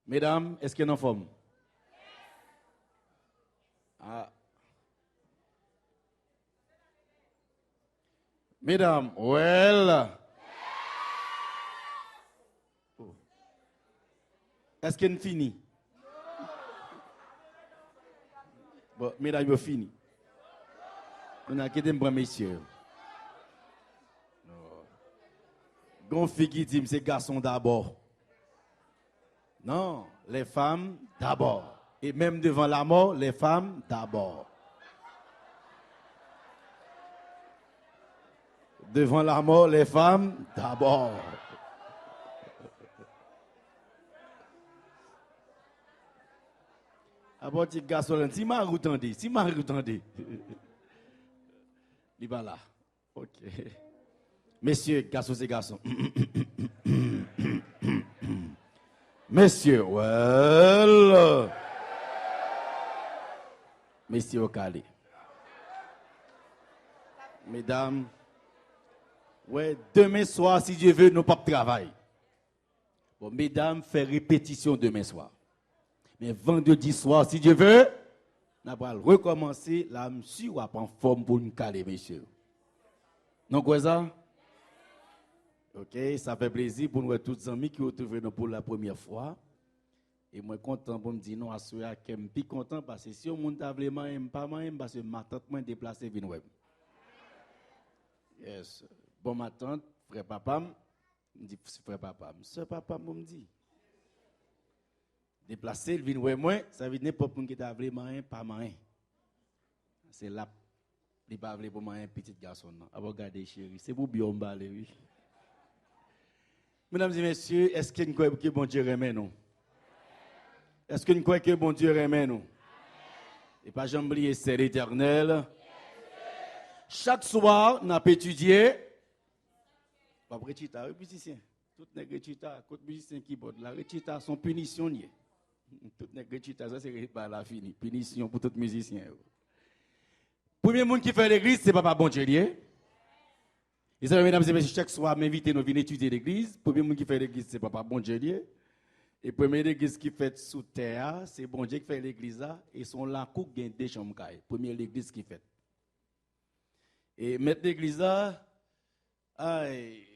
Mesdames, est-ce qu'il y a une forme? Ah. Mesdames, well. Oh. Est-ce qu'il y a une fini? Bon, mesdames, vous fini. On a quitté un messieurs. Gonfi qui dit c'est garçon d'abord. Non, les femmes d'abord. Et même devant la mort, les femmes d'abord. Devant la mort, les femmes d'abord. Après, tu garçon, si m'a retendé, si m'a retendé. Il va là. Ok. Messieurs, garçons et garçons. Messieurs, well. Messieurs au calé. Mesdames, ouais, demain soir, si Dieu veut, nous pas de travail. Bon, mesdames, faire répétition demain soir. Mais vendredi soir, si Dieu veut, nous allons recommencer la monsieur ou en forme pour nous caler, messieurs. Non, quoi ça? Ok, ça fait plaisir pour nous tous les amis qui ont trouvé nous pour la première fois. Et moi, content pour me dire non, à ceux qui sont plus content parce que si on monte à vraiment, pas moi, parce que ma tante m'a déplacé vin web. Yes. Bon, ma tante, frère papa, me dit frère papa, monsieur papa, me dit. Déplacer le vin web, moi, ça veut dire n'importe qui t'a vraiment pas main. C'est là, il pas pour moi un petit garçon. Avant regarder chérie, c'est pour bien emballer, oui. Mesdames et messieurs, est-ce que nous croyons que bon Dieu remet nous? Est-ce que nous croyons que bon Dieu remet nous? Et pas jamais oublier, c'est l'Éternel. Chaque soir, nous avons étudié. Pas récita, musicien. Tout les récita, côté musicien qui borde. La récita, son punition. Tout les récita, ça c'est pas la fini. Punition pour tout musicien. Premier monde qui fait l'église, c'est Papa bon Dieu. Et ça, mesdames et messieurs, chaque soir, m'inviter nous venir étudier l'église. Premier monde qui fait l'église, c'est Papa bon Dieu. Et première église qui fait sous terre, c'est bon Dieu qui fait l'église là. Et son lancou gagne des chambres. Première église qui fait. Et mettre l'église là,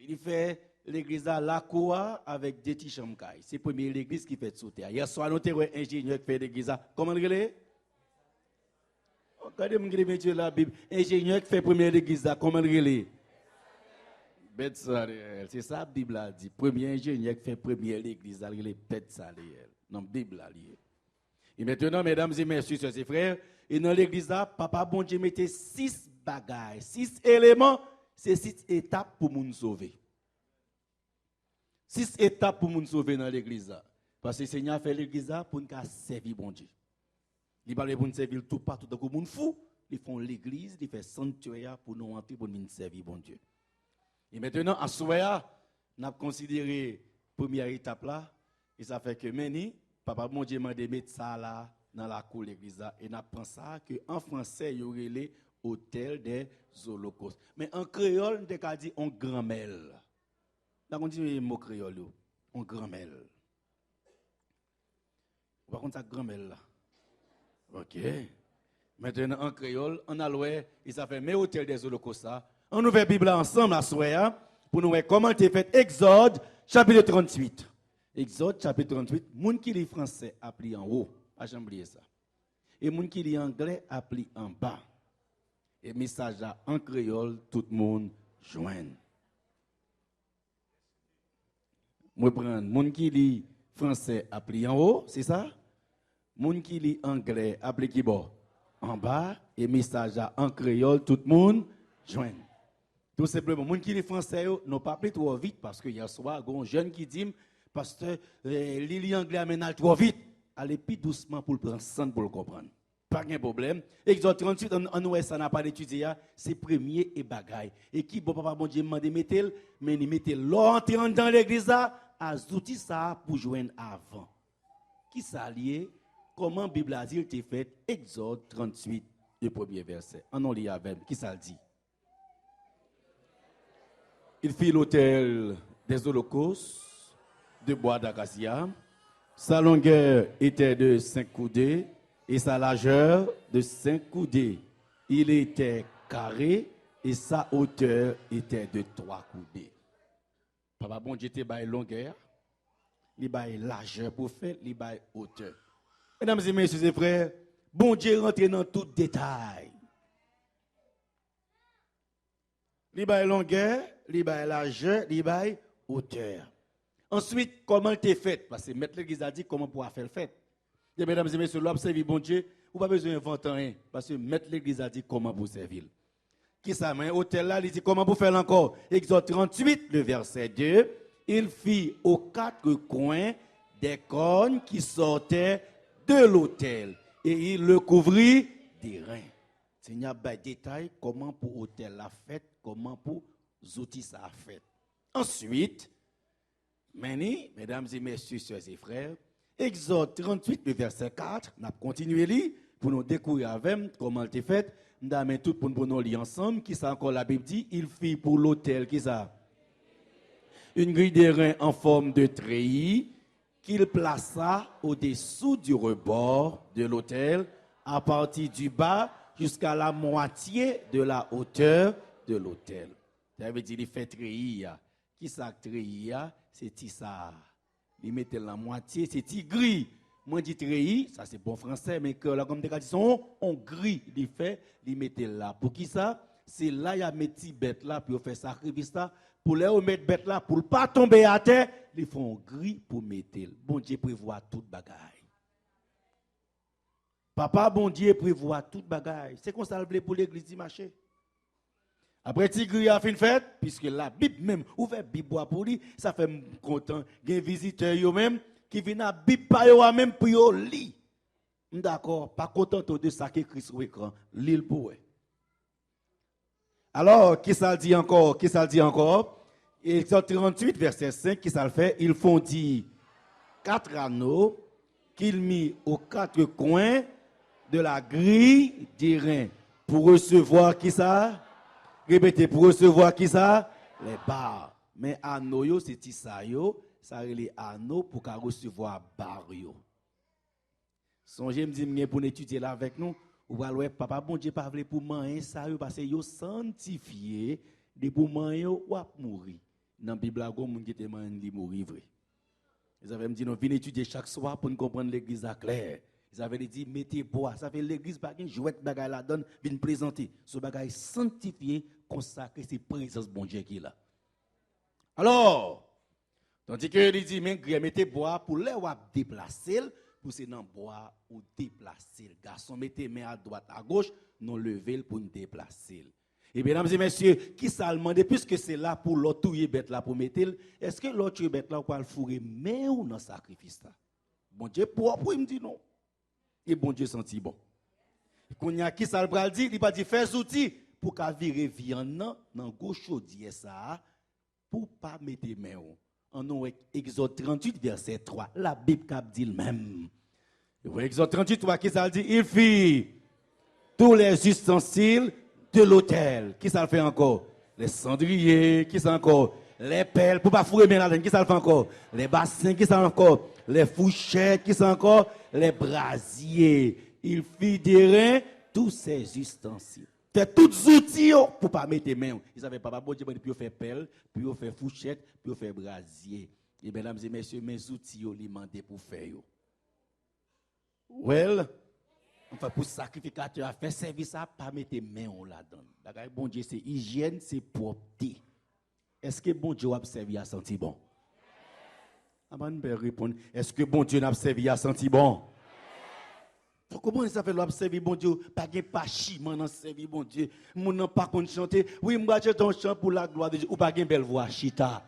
il fait l'église là, la cour avec des petits chambres. C'est la première église qui fait sous terre. Hier soir, nous avons un ingénieur qui fait l'église là. Comment il est? Regardez la Bible. Ingénieur qui fait première église là. Comment il est? C'est ça la Bible a dit. Premier ingénieur qui fait première l'église là, il est Bethsaliel. Dans la Bible là. Et maintenant, mesdames et messieurs, soeurs et frères, et dans l'église là, Papa bon Dieu mettait 6 bagailles, 6 éléments, c'est 6 étapes pour nous sauver. 6 étapes pour nous sauver dans l'église là. Parce que le Seigneur fait l'église là pour nous servir bon Dieu. Il parle pour nous servir tout partout dans le monde fou. Ils font l'église, ils font sanctuaire pour nous entrer pour nous servir bon Dieu. Et maintenant, à ce moment-là, nous avons considéré la première étape là, et ça fait que maintenant, Papa bon Dieu m'a demandé de mettre ça là dans la cour de l'église là, et nous pensé qu'en français, il y aurait les hôtels des holocaustes. Mais en créole, on a dit on grand-mère. Là, on dit le mot créole, on grand-mère. Par contre, ça grand-mère là. Ok. Maintenant, en créole, on a loué, et ça fait mes hôtels des holocaustes là. On ouvre la Bible ensemble à soir pour nous voir comment tu fait Exode chapitre 38. Exode chapitre 38, moun qui lit français appli en haut, a jamais oublié ça. Et moun qui lit anglais appli en bas. Et message là en créole tout le monde joigne. Moi prendre moun qui lit français appli en haut, c'est ça? Moun qui lit anglais appli qui bas en bas et message là en créole tout le monde joigne. Tout simplement, les gens qui sont français n'ont pas appris trop vite parce qu'il y a soir, un jeune qui dit, pasteur, l'île anglais amène trop vite. Allez plus doucement pour le prendre sans pour le comprendre. Pas de problème. Exode 38, en ouest, ça n'a pas d'étudier, c'est premier et bagaille. Et qui, bon papa, bon Dieu, m'a dit, mais il mettait l'entrée dans l'église, à outils ça pour joindre avant. Qui s'allie, comment la Bible a dit, il fait Exode 38, le premier verset. En on lit avec, qui ça dit? Il fit l'autel des holocaustes de bois d'acacia Sa longueur était de 5 coudées et sa largeur de 5 coudées. Il était carré et sa hauteur était de 3 coudées. Papa bon Dieu te bail longueur, il bail largeur pour faire, il bail hauteur. Mesdames et messieurs et frères, bon Dieu rentre dans tout détail. Il bail longueur, il bail largeur, il bail hauteur. Ensuite, comment tu fait? Parce que Maître l'Église a dit comment pouvoir faire le fait. Et mesdames et messieurs, l'observer bon Dieu, vous n'avez pas besoin d'inventer rien. Parce que Maître l'Église a dit comment vous servir. Qui ça, mais hôtel là, il dit comment vous faire encore? Exode 38, le verset 2. Il fit aux 4 coins des cornes qui sortaient de l'autel. Et il le couvrit d'airain. Seigneur, bah, détail comment pour hôtel la fête, comment pour outils ça a fait. Ensuite, mesdames et messieurs, sœurs et frères, Exode 38, le verset 4, nous continuons à lire pour nous découvrir avec comment il est fait. Nous avons tout pour nous lire ensemble. Qui ça encore la Bible dit? Il fit pour l'autel, qui ça? Une grille d'airain en forme de treillis qu'il plaça au-dessous du rebord de l'autel à partir du bas jusqu'à la moitié de la hauteur de l'autel. Ça veut dire qu'il fait treillis. Qui ça treillis? C'est ça. Il mettait la moitié, c'est gris. Moi, je dis treillis, ça c'est bon français, mais que là, comme des cas, on gris, il fait, il mettait là. Pour qui ça? C'est là, il y a mes petits bêtes là, pour faire sacrifice là. Pour les mettre bêtes là, pour ne pas tomber à terre, ils font gris pour mettre. Bon Dieu prévoit toute bagaille. Papa, bon Dieu prévoit toute bagaille. C'est comme ça le pour l'église du marché. Après, Tigri a fait une fête, puisque la Bible même, ouvert Bible pour lui, ça fait content. Il y a des visiteurs eux-mêmes qui viennent à Bible par eux-mêmes pour eux lire. D'accord, pas content de ça qui est écrit sur l'écran. L'île pour eux. Alors, qui ça dit encore? Qui ça dit encore? Exode 38, verset 5, qui ça le fait? Ils fondit 4 anneaux qu'il mit aux 4 coins de la grille d'airain pour recevoir qui ça? Répétez, pour recevoir qui ça? Les barres. Mais anneaux, c'est ça, ça les anneaux pour recevoir barres. Songez me dire pour étudier là avec nous, ou alors papa bon Dieu pas voulu pour manger ça parce que yo sanctifié de pour manger ou mourir. Dans la Bible, il y a des gens qui ont mourir vrai. Ils avaient dit, nous venons étudier chaque soir pour nous comprendre l'église à clair. Ils avaient dit, mettez bois. Ça fait l'église, pas une jouette bagaille la donne, viennent présenter. Ce bagaille sanctifié, consacré, c'est présence bon Dieu qui est là. Alors, tandis que il dit, mettez bois pour les déplacer, pour c'est dans bois ou déplacer. Garçon, mettez main à droite, à gauche, non lever pour nous déplacer. Et mesdames et messieurs, qui ça demande, puisque c'est là pour l'autre bête là pour mettre, est-ce que l'autre bête là pour le fourrer, mais ou dans le sacrifice là? Bon Dieu, pour il me dit non. Et bon Dieu senti bon. Quand y a qui ça le dit, il va dire fais outils pour qu'à virer viande dans gauche chaudière ça pour pas mettre main. En nous Exode 38 verset 3, la Bible cap dit le même. Exode 38 3 qui ça dit, il fit tous les ustensiles de l'autel. Qui ça le fait encore? Les cendriers, qui ça encore? Les pelles, pour pas fourrer bien la laine, qui ça le fait encore? Les bassins, qui ça encore? Les fourchettes, qui ça encore? Les brasiers. Il fit d'airain tous ces ustensiles. C'est tous outils pour pas mettre main. Ils avaient pas bon Dieu pour faire pelle, puis faire fourchette, puis faire brasier. Et mesdames et messieurs, mes outils ils demandé pour faire well, enfin pour sacrificateur à faire service à pas mettre main là-dedans. Bagay bon Dieu c'est hygiène, c'est propreté. Est-ce que bon Dieu a servi à sentir bon? Aman peut répondre, est-ce que bon Dieu n'a servi à sentir bon? Comment ça fait l'observer bon Dieu? Pas de pachiment dans servir bon Dieu. Mon n'a pas qu'on chanter. Oui, moi j'ai ton chant pour la gloire de Dieu. Ou pas une belle voix, chita,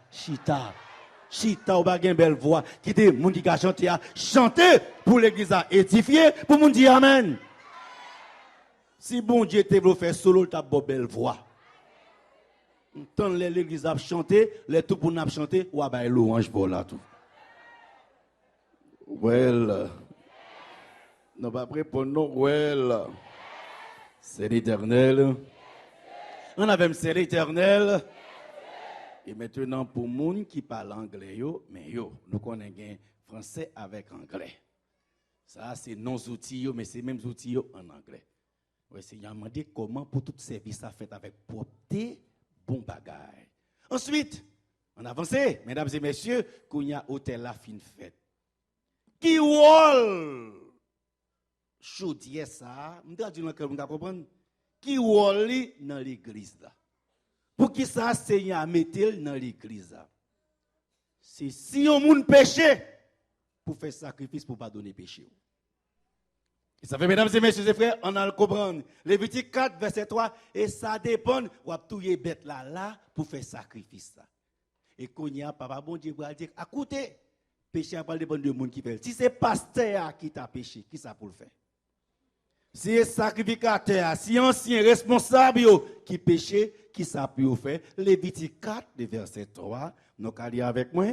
ou pas une belle voix. Qui dit mon qui a chanté à chanter pour l'église à édifier pour mon dire amen. Si bon Dieu te veut faire solo ta belle voix. Tant l'église a chanté, les tout pour n'a chanter ou ba louange pour là tout. Well, non pas prêt pour Noël. C'est l'Éternel. On avait c'est l'Éternel. Et maintenant pour moun qui parle anglais mais nous connaissons français avec anglais. Ça, c'est non-outils, mais c'est même outils en anglais. Oui, Seigneur m'a demandé comment pour tout service à fait avec propreté, bon bagage. Ensuite, on avance, mesdames et messieurs, qu'on y a hôtel la fin fête. Qui wol chaudier ça, m'ta dit là que vous comprendre. Qui wol dans l'église là. Pour qui ça Seigneur mettel dans l'église là. C'est si on moun péché pour faire sacrifice pour pardonner péché. Et ça fait, mesdames et messieurs et frères, on a le comprendre. Lévitique 4, verset 3, et ça dépend, ou a touyer bête là pour faire sacrifice. Et qu'on y a, papa bon Dieu va dire, écoutez, péché n'a pas dépendre de monde qui fait. Si c'est pasteur qui t'a péché, qui ça pour le faire? Si c'est sacrificateur, si ancien responsable qui péché, qui ça peut faire? Lévitique 4, verset 3, nous allons lire avec moi.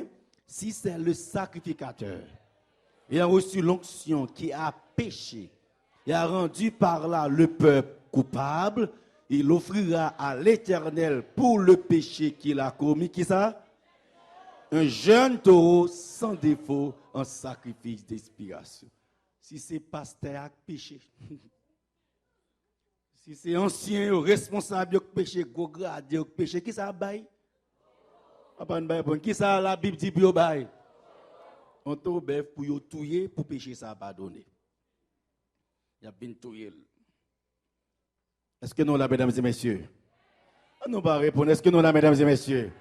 Si c'est le sacrificateur, il a reçu l'onction qui a péché, il a rendu par là le peuple coupable, il offrira à l'Éternel pour le péché qu'il a commis, qui ça? Un jeune taureau sans défaut en sacrifice d'expiation. Si c'est pasteur qui péché, si c'est ancien responsable qui péché, gros grade qui péché, qui ça bail? Qui ça la Bible dit pour bail? On te bœuf pour yo touyer pour pécher ça pardonner. Il y a bien touyer. Est-ce que nous là, mesdames et messieurs? On nous va répondre. Est-ce que nous là, mesdames et messieurs?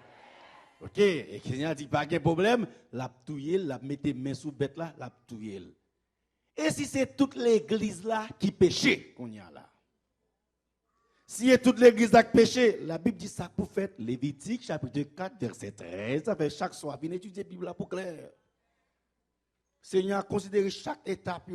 OK. Et le Seigneur dit pas de problème. La touyer, la mettre main sous bête là, la touyer. Et si c'est toute l'église là qui péché qu'on y a là? Si c'est toute l'église là qui péché, la Bible dit ça pour faire Lévitique chapitre 4 verset 13. Ça fait chaque soir venez étudier la Bible là pour clair. Seigneur a considéré chaque étape.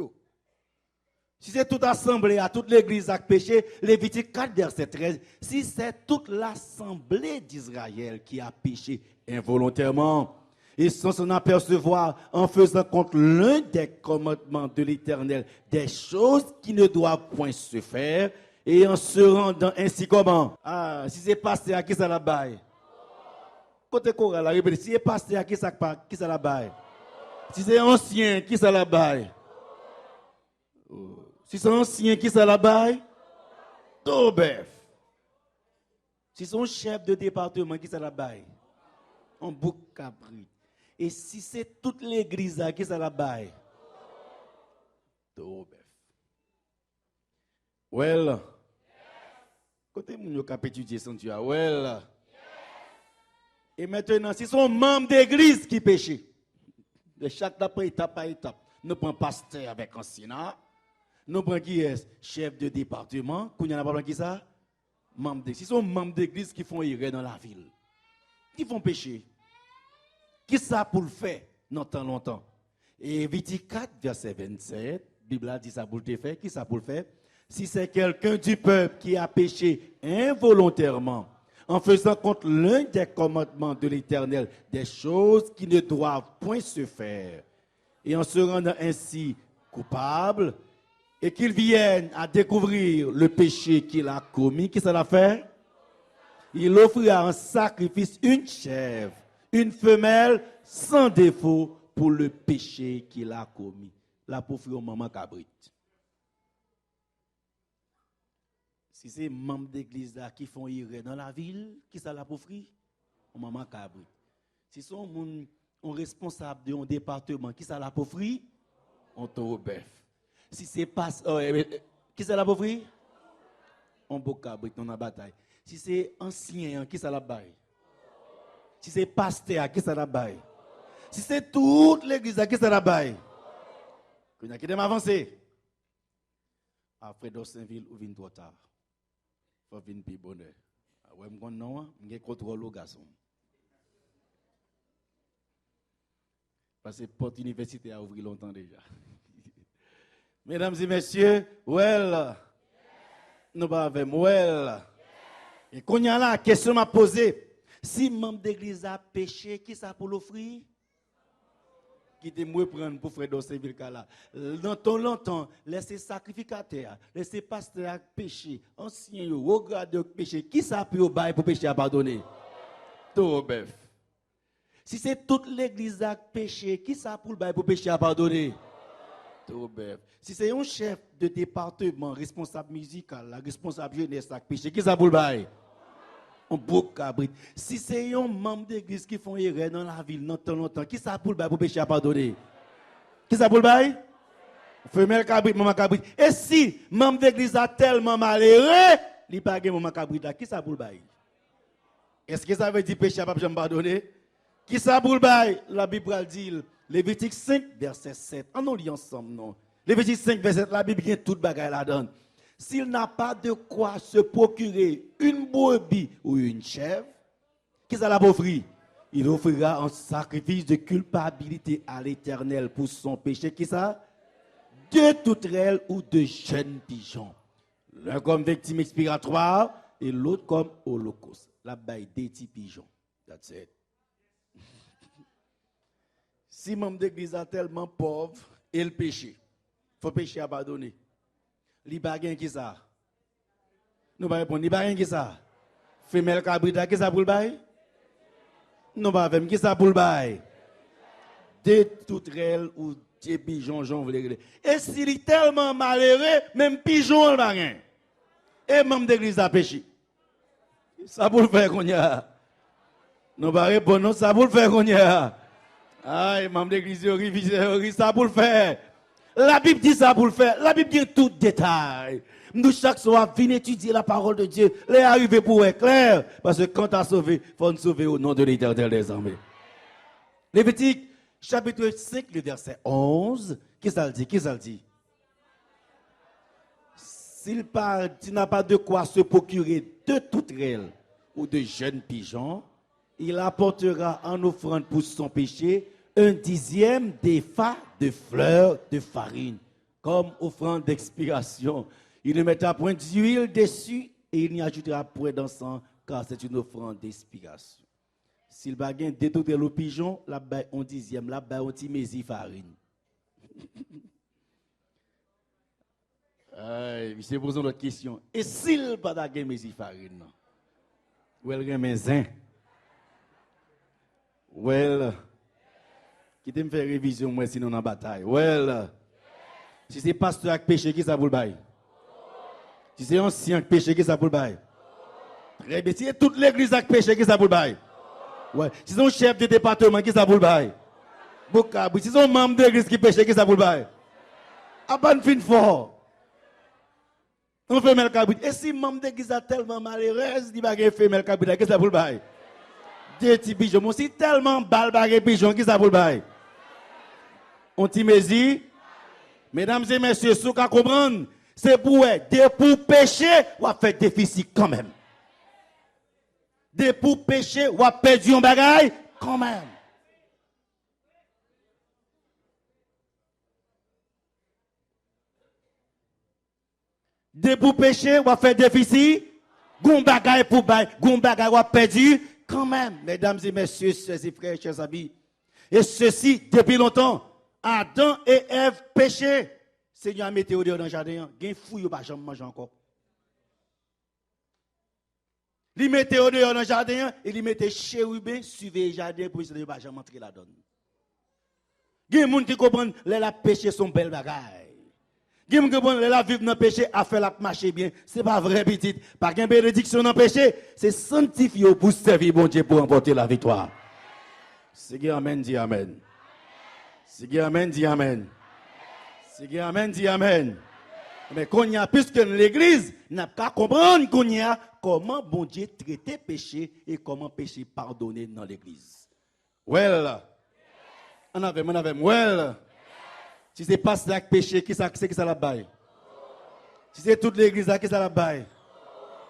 Si c'est toute assemblée, à toute l'église qui péché, Lévitique 4, verset 13, si c'est toute l'assemblée d'Israël qui a péché involontairement, et sans s'en apercevoir en faisant contre l'un des commandements de l'Éternel, des choses qui ne doivent point se faire, et en se rendant ainsi comment? Ah, si c'est pasteur à qui ça la baille? Côté choral, répétez, si c'est pasteur à qui ça la baille? Si c'est ancien, qui ça la baille? Si c'est ancien, qui ça la baille? Tobef. Si c'est un chef de département, qui ça la baille? Un bouc cabri. Et si c'est toute l'église, qui ça la baille? Tobef. Well. Côté mon yo cap étudier son Dieu. Well. Et maintenant, si c'est un membre d'église qui péche, de chaque étape par étape, nous prenons pasteur avec ancien, nous prenons qui est chef de département, qu'on y a pas qui ça? Membre d'église. Si sont membres d'église qui font erreur dans la ville, qui font péché, qui ça pour le faire dans tant longtemps? Et Lévitique 4 verset 27, la Bible a dit ça pour le faire, qui ça pour le faire? Si c'est quelqu'un du peuple qui a péché involontairement, en faisant contre l'un des commandements de l'Éternel, des choses qui ne doivent point se faire, et en se rendant ainsi coupable, et qu'il vienne à découvrir le péché qu'il a commis, qu'est-ce qu'il a fait? Il offrira en sacrifice une chèvre, une femelle sans défaut pour le péché qu'il a commis. La pour offrir au maman cabrit. Si c'est membres d'église qui font erreur dans la ville, qui ça la pour offrir? Au maman cabrit. Si sont un responsable d'un département, qui ça la pour offrir? On taureau bœuf. Si c'est pas qui ça la pour offrir? On beau cabrit dans la bataille. Si c'est ancien, qui ça la baille? Si c'est pasteur, qui ça la baille? Si c'est toute l'église, qui ça la baille? Qu'on a qui dem avancer. Après Saint-Ville ou vinn trop tard. Faut vinn plus bonheur. Ouais m'gon non, m'gè contrôle au garçon. Parce que porte université a ouvert longtemps déjà. Mesdames et messieurs, well. Nous pas avec well. Et qu'on y a là, question m'a posée. Si membre d'église a péché, qui ça pour l'offrir? Qui te moi prendre pour frère Saint-Ville là. Dans ton longtemps, laissez sacrificateur, laissez pasteur péché, ancien yo, regarde péché, qui ça pour bail pour péché à pardonner? Tout bœuf. Si c'est toute l'église qui a péché, qui ça pour le pour pécher à pardonner? Tout bête. Si c'est un chef de département, responsable musical, la responsable jeunesse qui a péché, qui ça pour le bail? On bouc cabrit. Si c'est un membre d'église qui font erreur dans la ville, dans longtemps, qui ça pour le bail pour pécher à pardonner? Qui ça pour le bail? Femelle cabrit, maman cabrit. Et si membre d'église a tellement malheureux, il n'y a pas de maman cabrit là, qui ça pour le bail? Est-ce que ça veut dire péché à pas pardonner? Qui ça pour le bail? La Bible dit, Lévitique 5, verset 7. On lit ensemble, non? Lévitique 5, verset 7, la Bible vient toute bagaille là-dedans. S'il n'a pas de quoi se procurer une brebis ou une chèvre, qui ça l'a offrir? Il offrira un sacrifice de culpabilité à l'Éternel pour son péché. Qui ça? De toutrelles ou de jeunes pigeons. L'un comme victime expiratoire et l'autre comme holocauste. La baille des petits pigeons. That's it. Si membre d'église est tellement pauvre, et le péché, il faut pécher à pardonner. Li bagay qui ça? Nous pas répondre, li bagay qui ça? Femelle cabrita qui ça pour le bail? Nous pas même qui ça pour le bail? Des toutrelles ou des pigeons, j'en voulais. Et s'il est tellement malheureux, même pigeon le bagay. Et membre d'église a péché. Ça pour le faire qu'on y a. Nous pas répondre, non, ça pour le faire qu'on y a. Aïe, membre d'église, ça pour le faire. La Bible dit ça pour le faire. La Bible dit tout détail. Nous, chaque soir, venons étudier la parole de Dieu. Les arriver pour être clair. Parce que quand tu as sauvé, il faut nous sauver au nom de l'Éternel des armées. Lévitique, chapitre 5, le verset 11. Qu'est-ce que ça dit? Qu'est-ce que ça dit? S'il n'a pas de quoi se procurer de toutrelles ou de jeunes pigeons, il apportera en offrande pour son péché un dixième d'épha de fleurs de farine, comme offrande d'expiation. Il ne mettra point d'huile dessus et il n'y ajoutera point d'encens, car c'est une offrande d'expiation. S'il baguette détourner le pigeon, là bas un dixième, là bas un petit mési farine. Il s'est posé une autre question. Et s'il pas d'aguer mési farine, ou elle remet well, qui te me fait révision moi sinon en bataille. Well, si c'est pasteur qui péché, qui ça pour le bail? Si c'est ancien qui péché, qui ça pour le bail? Très bien. Si c'est toute l'église qui péché, qui ça pour le bail? Ouais. Si c'est un chef de département, qui ça pour le bail? Si c'est un membre de l'église qui péché, qui ça pour le bail? À bonne fin fort. On fait le cabrit. Et si membre de l'église est tellement malheureuse, il va faire le cabrit, qui ça pour le bail? Des petits pigeons. Moi, si tellement balbaré pigeon, qui ça pour le bail? On t'y mési. Mesdames et messieurs, ceux qui comprennent, c'est pour pécher, ou à faire déficit quand même. Pour pécher, ou à perdre un bagage quand même. Pour pécher, ou à faire déficit, gon bagage pour bail, gon bagage ou à perdre quand même. Mesdames et messieurs, chers frères, chers amis. Et ceci, depuis longtemps, Adam et Ève péchaient. Seigneur a mis au dehors dans le jardin. Il y a un fou, il va jamais manger encore. Il mettait au dehors dans le jardin et il mettait chérubin, suivait le jardin pour essayer de ne jamais entrer là-dedans. Il y a des gens qui comprennent que la péché sont belles bagailles. Il y a des gens qui comprennent que la vivre dans le péché a fait la marcher bien. Ce n'est pas vrai, petit. Pas qu'une bénédiction dans le péché, c'est sanctifié pour servir bon Dieu pour remporter la victoire. C'est amen, dit amen. C'est amen, dit amen. C'est amen, dit amen. Mais qu'on y a, puisque l'église n'a pas comprendre qu'on y a comment bon Dieu traiter péché et comment péché pardonner dans l'église. Well, on avait, well. Si c'est pas ça péché, qui ça la baille? Si c'est toute l'église qui ça la baille?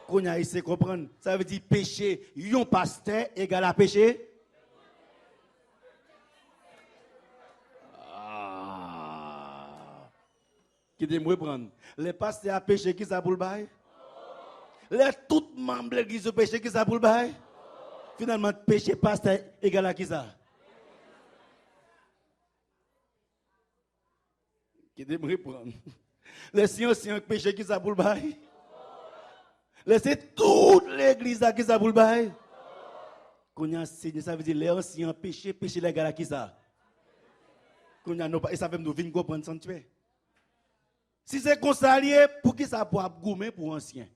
Qu'on y a ici comprendre, ça veut dire péché, yon pasteur égale à péché. Qui te me prendre. Les pasteurs à péché, qui ça pour le bail? Les tout membres de l'église péché, qui ça pour le bail? Finalement, péché pasteur égal à qui ça? Qui te me prendre. Les sciences péché, qui ça pour le bail? Laissez toute l'église à qui ça pour le bail? Qu'on y a enseigné, ça veut dire les anciens péchés les gars là qui ça? Qu'on y a et ça fait nous venir comprendre sanctuaire. Si c'est comme ça, pour qui ça pour gommer pour ancien?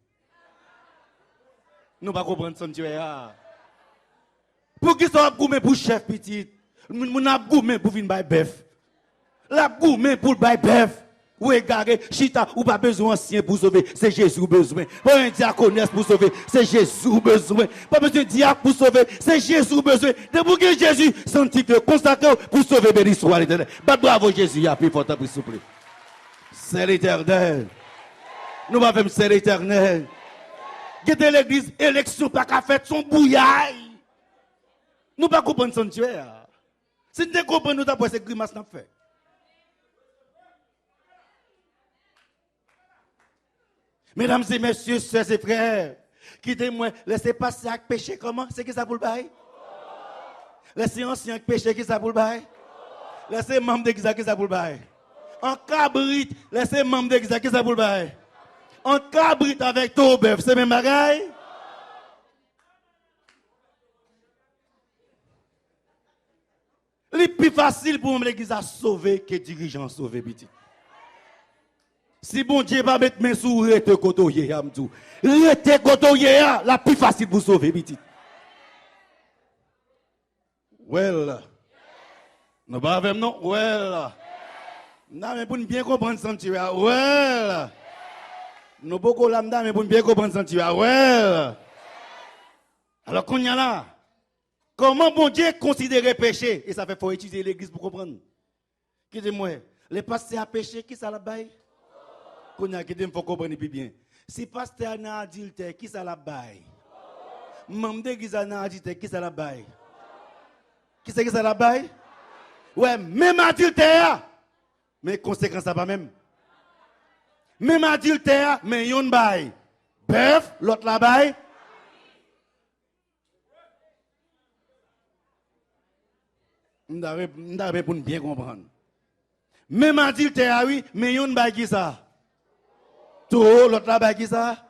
Nous pas comprendre sanctuaire. Pour qui ça gommer pour chef petit? Nous n'a gommer pour venir bailler bœuf. La gommer pour bailler bœuf. Ou égaré, chita, ou pas besoin ancien pour sauver, c'est Jésus ou besoin. Pas un diaconesse pour sauver, c'est Jésus ou besoin. Pas besoin de diacre pour sauver, c'est Jésus ou besoin. De pour que Jésus sanctifie, consacré pour sauver, béni soit l'éternel. Bravo Jésus, il y a plus fort, s'il vous plaît. C'est l'éternel. Nous avons c'est l'éternel. Guettez l'église, élection, pas qu'à faire son bouillaille. Nous pas comprendre sanctuaire. Si nous comprenons, nous avons ces grimaces n'a fait. Mesdames et messieurs, sœurs et frères, quittez-moi, laissez passer avec péché comment? C'est qui ça pour le bail? Laissez ancien avec péché qui ça pour le bail? Laissez membre d'église qui ça pour le bail? En cabrit, laissez membre d'église qui ça pour le bail? En cabrit avec ton bœuf, c'est même bagaille? C'est plus facile pour l'église à sauver que dirigeant sauver petit. Si bon Dieu va mettre mes sous rete kotoye amdou. Rete kotoye la plus facile pour sauver petit. Well. Nous pas avec non. Well. Non mais pour bien comprendre sanctuaire. Well. Nous beaucoup lambda mais pour bien comprendre sanctuaire. Well. Alors qu'on y a là. Comment bon Dieu considérer péché et ça fait faut utiliser l'église pour comprendre. Qui dit moi, les pasteurs à péché qui ça la baille? Qu'on a qui dit faut comprendre plus bien. Si pasteur n'a adultère qui ça la baille? Membre d'église n'a adultère qui ça la baille? Qui c'est qui ça la baille? Ouais, même adultère. Mais conséquence ça pas même. Même adultère mais yon baille. Bœuf, l'autre la baille. M'davez pour bien comprendre. Même adultère oui, mais yon baille qui ça? Tout l'autre là baille qui ça?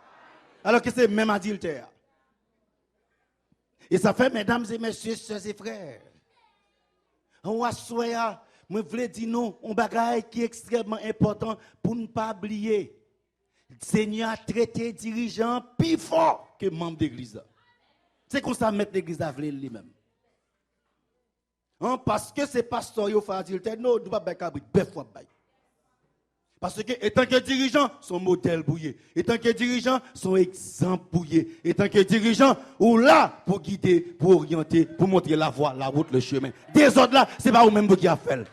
Alors que c'est même adultère. Et ça fait mesdames et messieurs, sœurs et frères. On va soya, moi voulais dire non, un bagage qui est extrêmement important pour ne pas oublier. Seigneur a traité dirigeant plus fort que membre d'église. C'est comme ça mettre l'église à vler lui-même. Parce que c'est pasteur qui fait adultère, non, nous ne pouvons pas faire bœuf. Parce que, étant que dirigeant, son modèle bouillé. Étant que dirigeant, son exemple bouillé. Étant que dirigeant, ou là, pour guider, pour orienter, pour montrer la voie, la route, le chemin. Des autres là, c'est pas vous-même qui a fait.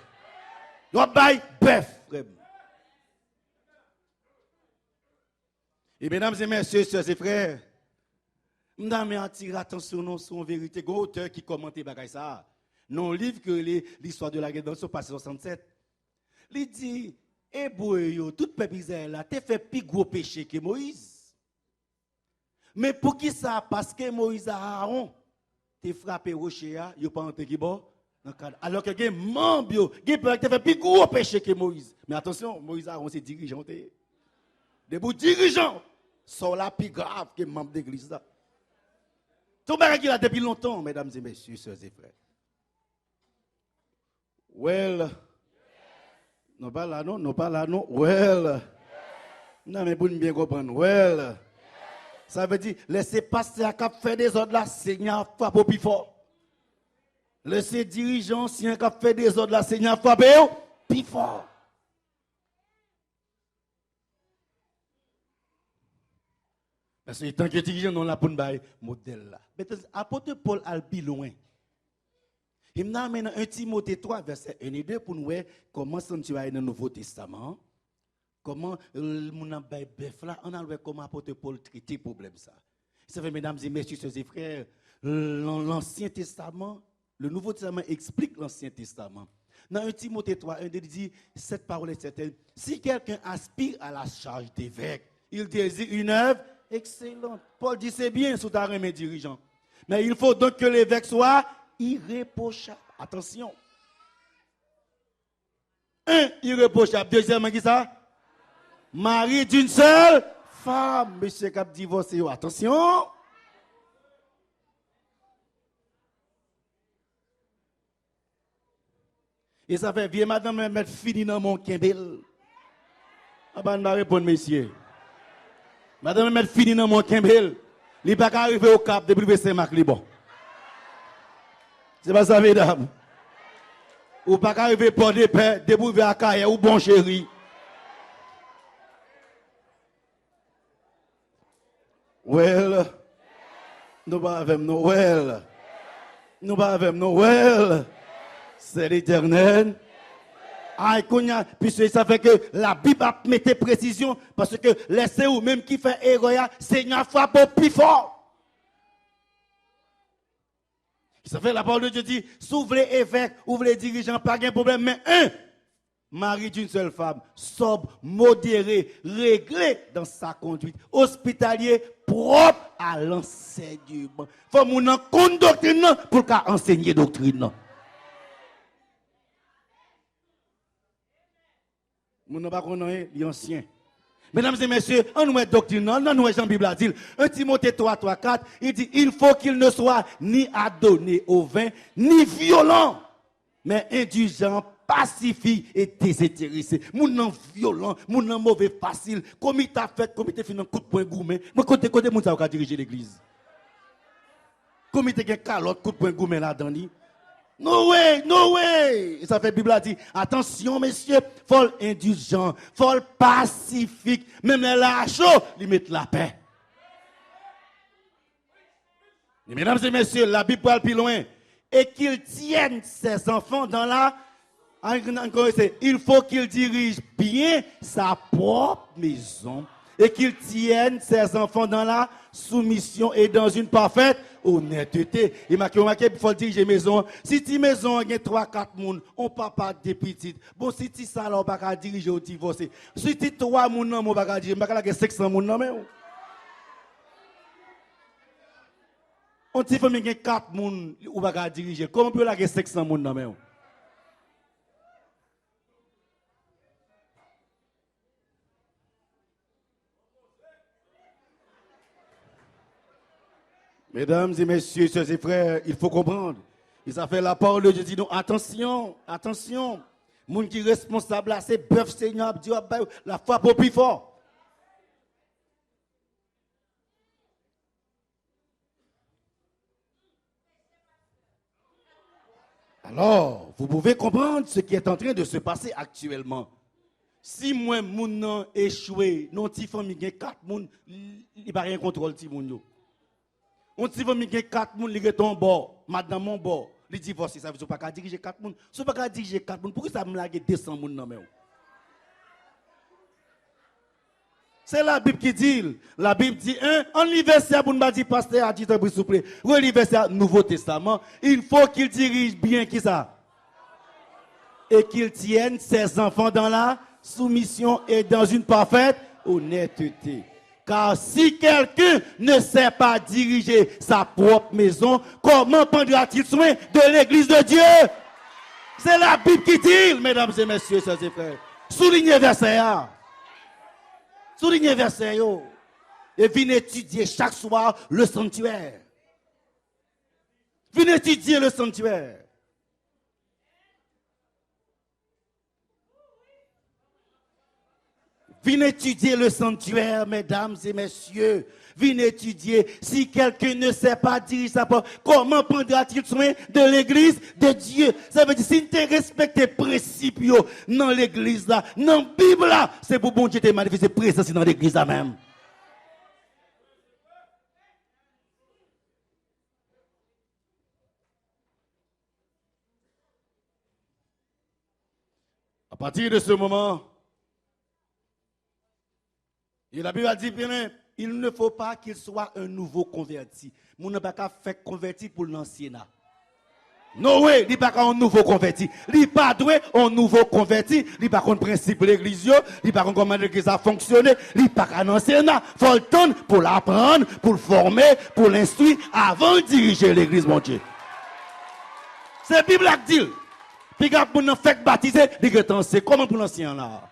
Nous bail bœuf, frère. Et mesdames et messieurs, sœurs et frères, nous avons attiré attention sur une vérité. Un auteur qui commente ça. Dans le livre que l'histoire de la rédemption, passé 67, il dit, Hébreu, tout peuple Israël a fait plus gros péché que Moïse. Mais pour qui ça? Parce que Moïse a Aaron, te frappé rocher, il pas entré qui bon. Alors que les membres, ils fait plus gros péché que Moïse. Mais attention, Moïse Aaron, c'est dirigeant. Des bons dirigeants sont là plus grave que membres d'église. Tout le monde là depuis longtemps, mesdames et messieurs, sœurs et frères. Well, non pas là, non. Well, non, mais pour bien comprendre, well, ça veut dire, laissez passer à cap faire des ordres là, Seigneur frappe au plus fort. Laissez dirigeants, si un cap fait des ordres là, Seigneur frappe au plus fort. Parce que tant que dirigeant, non là pour nous bailler modèle là. Mais apôtre Paul a le loin. Il m'a amené 1 Timothée 3, verset 1 et 2 pour nous voir comment sanctuaire dans le Nouveau Testament, comment mon abbé bœuf là, on a vu comment apôtre Paul traiter le problème ça. Ça fait, mesdames et messieurs, sœurs et frères, l'Ancien Testament, le Nouveau Testament explique l'Ancien Testament. Dans 1 Timothée 3, 1 dit, cette parole est certaine. Si quelqu'un aspire à la charge d'évêque, il désire une œuvre excellente. Paul dit, c'est bien sous ta mes dirigeants. Mais il faut donc que l'évêque soit irréprochable. Attention. Irréprochable. Deuxièmement, qui ça? Mari d'une seule femme. Monsieur Cap divorcé. Attention. Et ça fait, vieux madame, mettre fini dans mon Kimbel. Ah ben, je vais répondre, messieurs. Madame, mettre fini dans mon Kimbel. Il n'est pas arrivé au cap depuis le Saint-Marc, bon. C'est pas ça, mesdames. Ou pas arriver pour des paix, débouver à Caille, ou bon chéri. Well, nous pas avec Noël. Nous pas avec Noël. C'est l'Éternel. Ah, puisque ça fait que la Bible a mis précision, parce que laissez ou même qui fait erreur, Seigneur frappe au plus fort. Ça fait la parole de Dieu dit, s'ouvrez évêque, ouvrez dirigeants, pas de problème, mais mari d'une seule femme, sobre, modéré, réglé dans sa conduite, hospitalier, propre à l'enseignement. Il faut qu'on ait compte doctrine pour qu'on enseigne doctrine. Nous n'avons pas connu les anciens. Mesdames et messieurs, on nous met doctrine, on nous met Jean Bible a dit, 1 Timothée 3, 3, 4, il dit, il faut qu'il ne soit ni adonné au vin, ni violent, mais indulgent, pacifique et désintéressé. Moun nan violent, moun nan mauvais facile, comité fait, comité fin un coup de poing gourmet. Mais côté moun ça va diriger l'église. Comité gen calotte coup de poing gourmet là-dedans. No way, no way. Et ça fait Bible a dit, attention messieurs, faut indulgent, faut pacifique, même les lâchos, ils mettent la paix. Et mesdames et messieurs, la Bible parle plus loin. Et qu'il tienne ses enfants dans la... Il faut qu'il dirige bien sa propre maison. Et qu'il tienne ses enfants dans la soumission et dans une parfaite honnêteté. Il m'a remarqué qu'il faut diriger maison. Si tu maison il y a 3-4 personnes, on papa des petites. Bon, si tu ça là, on va pas diriger au divorcer. Si tu 3 personnes, on va pas diriger. On va pas 500 personnes. On dit qu'il y a 4 personnes, on va pas diriger. Comment on peut la 500 personnes? Mesdames et messieurs, sœurs et frères, il faut comprendre. Ils ont fait la parole de Dieu, dit non, attention, attention. Moun qui est responsable là, c'est bœuf Seigneur, Dieu la frappe au plus fort. Alors, vous pouvez comprendre ce qui est en train de se passer actuellement. Si moi, moun nan échoué, non ti famille gen 4 moun, il pas rien contrôle ti moun yo. On ti famille gen 4 moun, li gen ton bord, madame mon bord, li divorce, ça veut pas diriger 4 moun. Si pas diriger 4 moun, pourquoi ça me lage 200 moun nan men? C'est la Bible qui dit. La Bible dit, en l'université, pour nous dire, pasteur, a dit, s'il vous plaît, l'université, Nouveau Testament, il faut qu'il dirige bien qui ça? Et qu'il tienne ses enfants dans la soumission et dans une parfaite honnêteté. Car si quelqu'un ne sait pas diriger sa propre maison, comment prendra-t-il soin de l'église de Dieu? C'est la Bible qui dit, mesdames et messieurs, sœurs et frères. Soulignez verset. Soulignez verset. Et venez étudier chaque soir le sanctuaire. Venez étudier le sanctuaire. Venez étudier le sanctuaire, mesdames et messieurs. Venez étudier. Si quelqu'un ne sait pas diriger sa parole, comment prendra-t-il soin de l'église de Dieu? Ça veut dire, si tu respectes les principes dans l'église là, dans la Bible là, c'est pour bon Dieu te manifester présence dans l'église là même. À partir de ce moment, et la Bible a dit, bien, il ne faut pas qu'il soit un nouveau converti. Mon n'a pas fait converti pour l'ancien. Non, oui, il n'est pas un nouveau converti. Il n'est pas doué un nouveau converti. Il n'est pas un principe de l'église. Il n'est pas comment l'église a fonctionné. Il n'est pas un ancien. Il faut le temps pour l'apprendre, pour le former, pour l'instruire avant de diriger l'église, mon Dieu. C'est la Bible qui dit. Puis quand on a fait baptiser, c'est comment pour l'ancien là?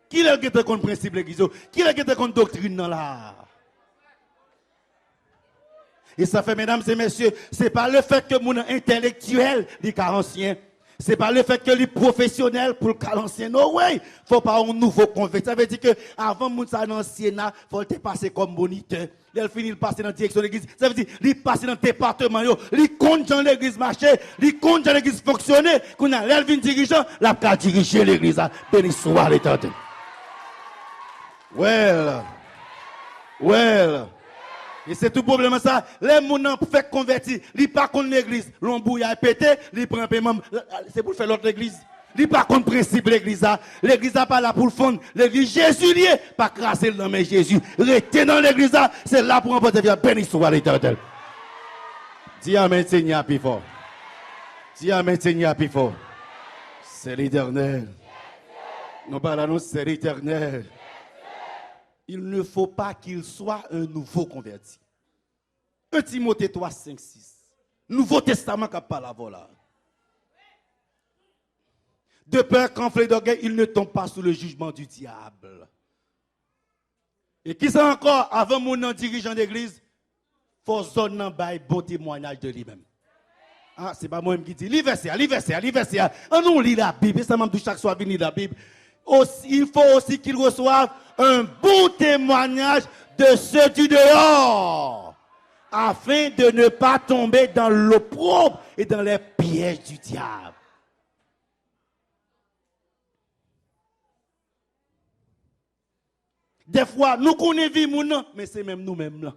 Qui est le contre principe de l'église? Qui est le contre doctrine là? Et ça fait, mesdames et messieurs, c'est pas le fait que mon intellectuel dit ancien. C'est pas le fait que les professionnels pour le ancien. No way. Faut pas un nouveau converti. Ça veut dire que avant mon ça dans ancien, faut te passer comme moniteur. Il finit de passer dans la direction de l'église. Ça veut dire, il passe dans le département, il compte dans l'église marcher, il compte dans l'église fonctionner. Quand il vient dirigeant, il a diriger l'église. Béni soit l'Éternel. Well. Et c'est tout problème ça. Les gens fait convertir, ils pas contre l'église. L'embouille a pété, ils prennent paiement. C'est pour faire l'autre église. Ils pas contre principe l'église. L'église n'est pas là pour le fond. L'église Jésus lié, pas crasser le nom de Jésus. Rester dans l'église, c'est là pour emporter vie. Béni soit l'Éternel. Dis Amen, Seigneur, plus fort. Dis Amen, Seigneur, plus fort. C'est l'Éternel. Non pas l'annonce, c'est l'Éternel. Il ne faut pas qu'il soit un nouveau converti. 1 Timothée 3, 5, 6. Nouveau Testament qui parle là. De peur qu'enflé d'orgueil, il ne tombe pas sous le jugement du diable. Et qui c'est encore, avant mon dirigeant d'église, faut zone un bon témoignage de lui-même. Ah, c'est pas moi qui dis. L'hiver. On nous lit la Bible. Ça m'a dit chaque soir venir la Bible. Il faut aussi qu'il reçoive un bon témoignage de ceux du dehors, afin de ne pas tomber dans l'opprobre et dans les pièges du diable. Des fois, nous connaissons, mais c'est même nous-mêmes là.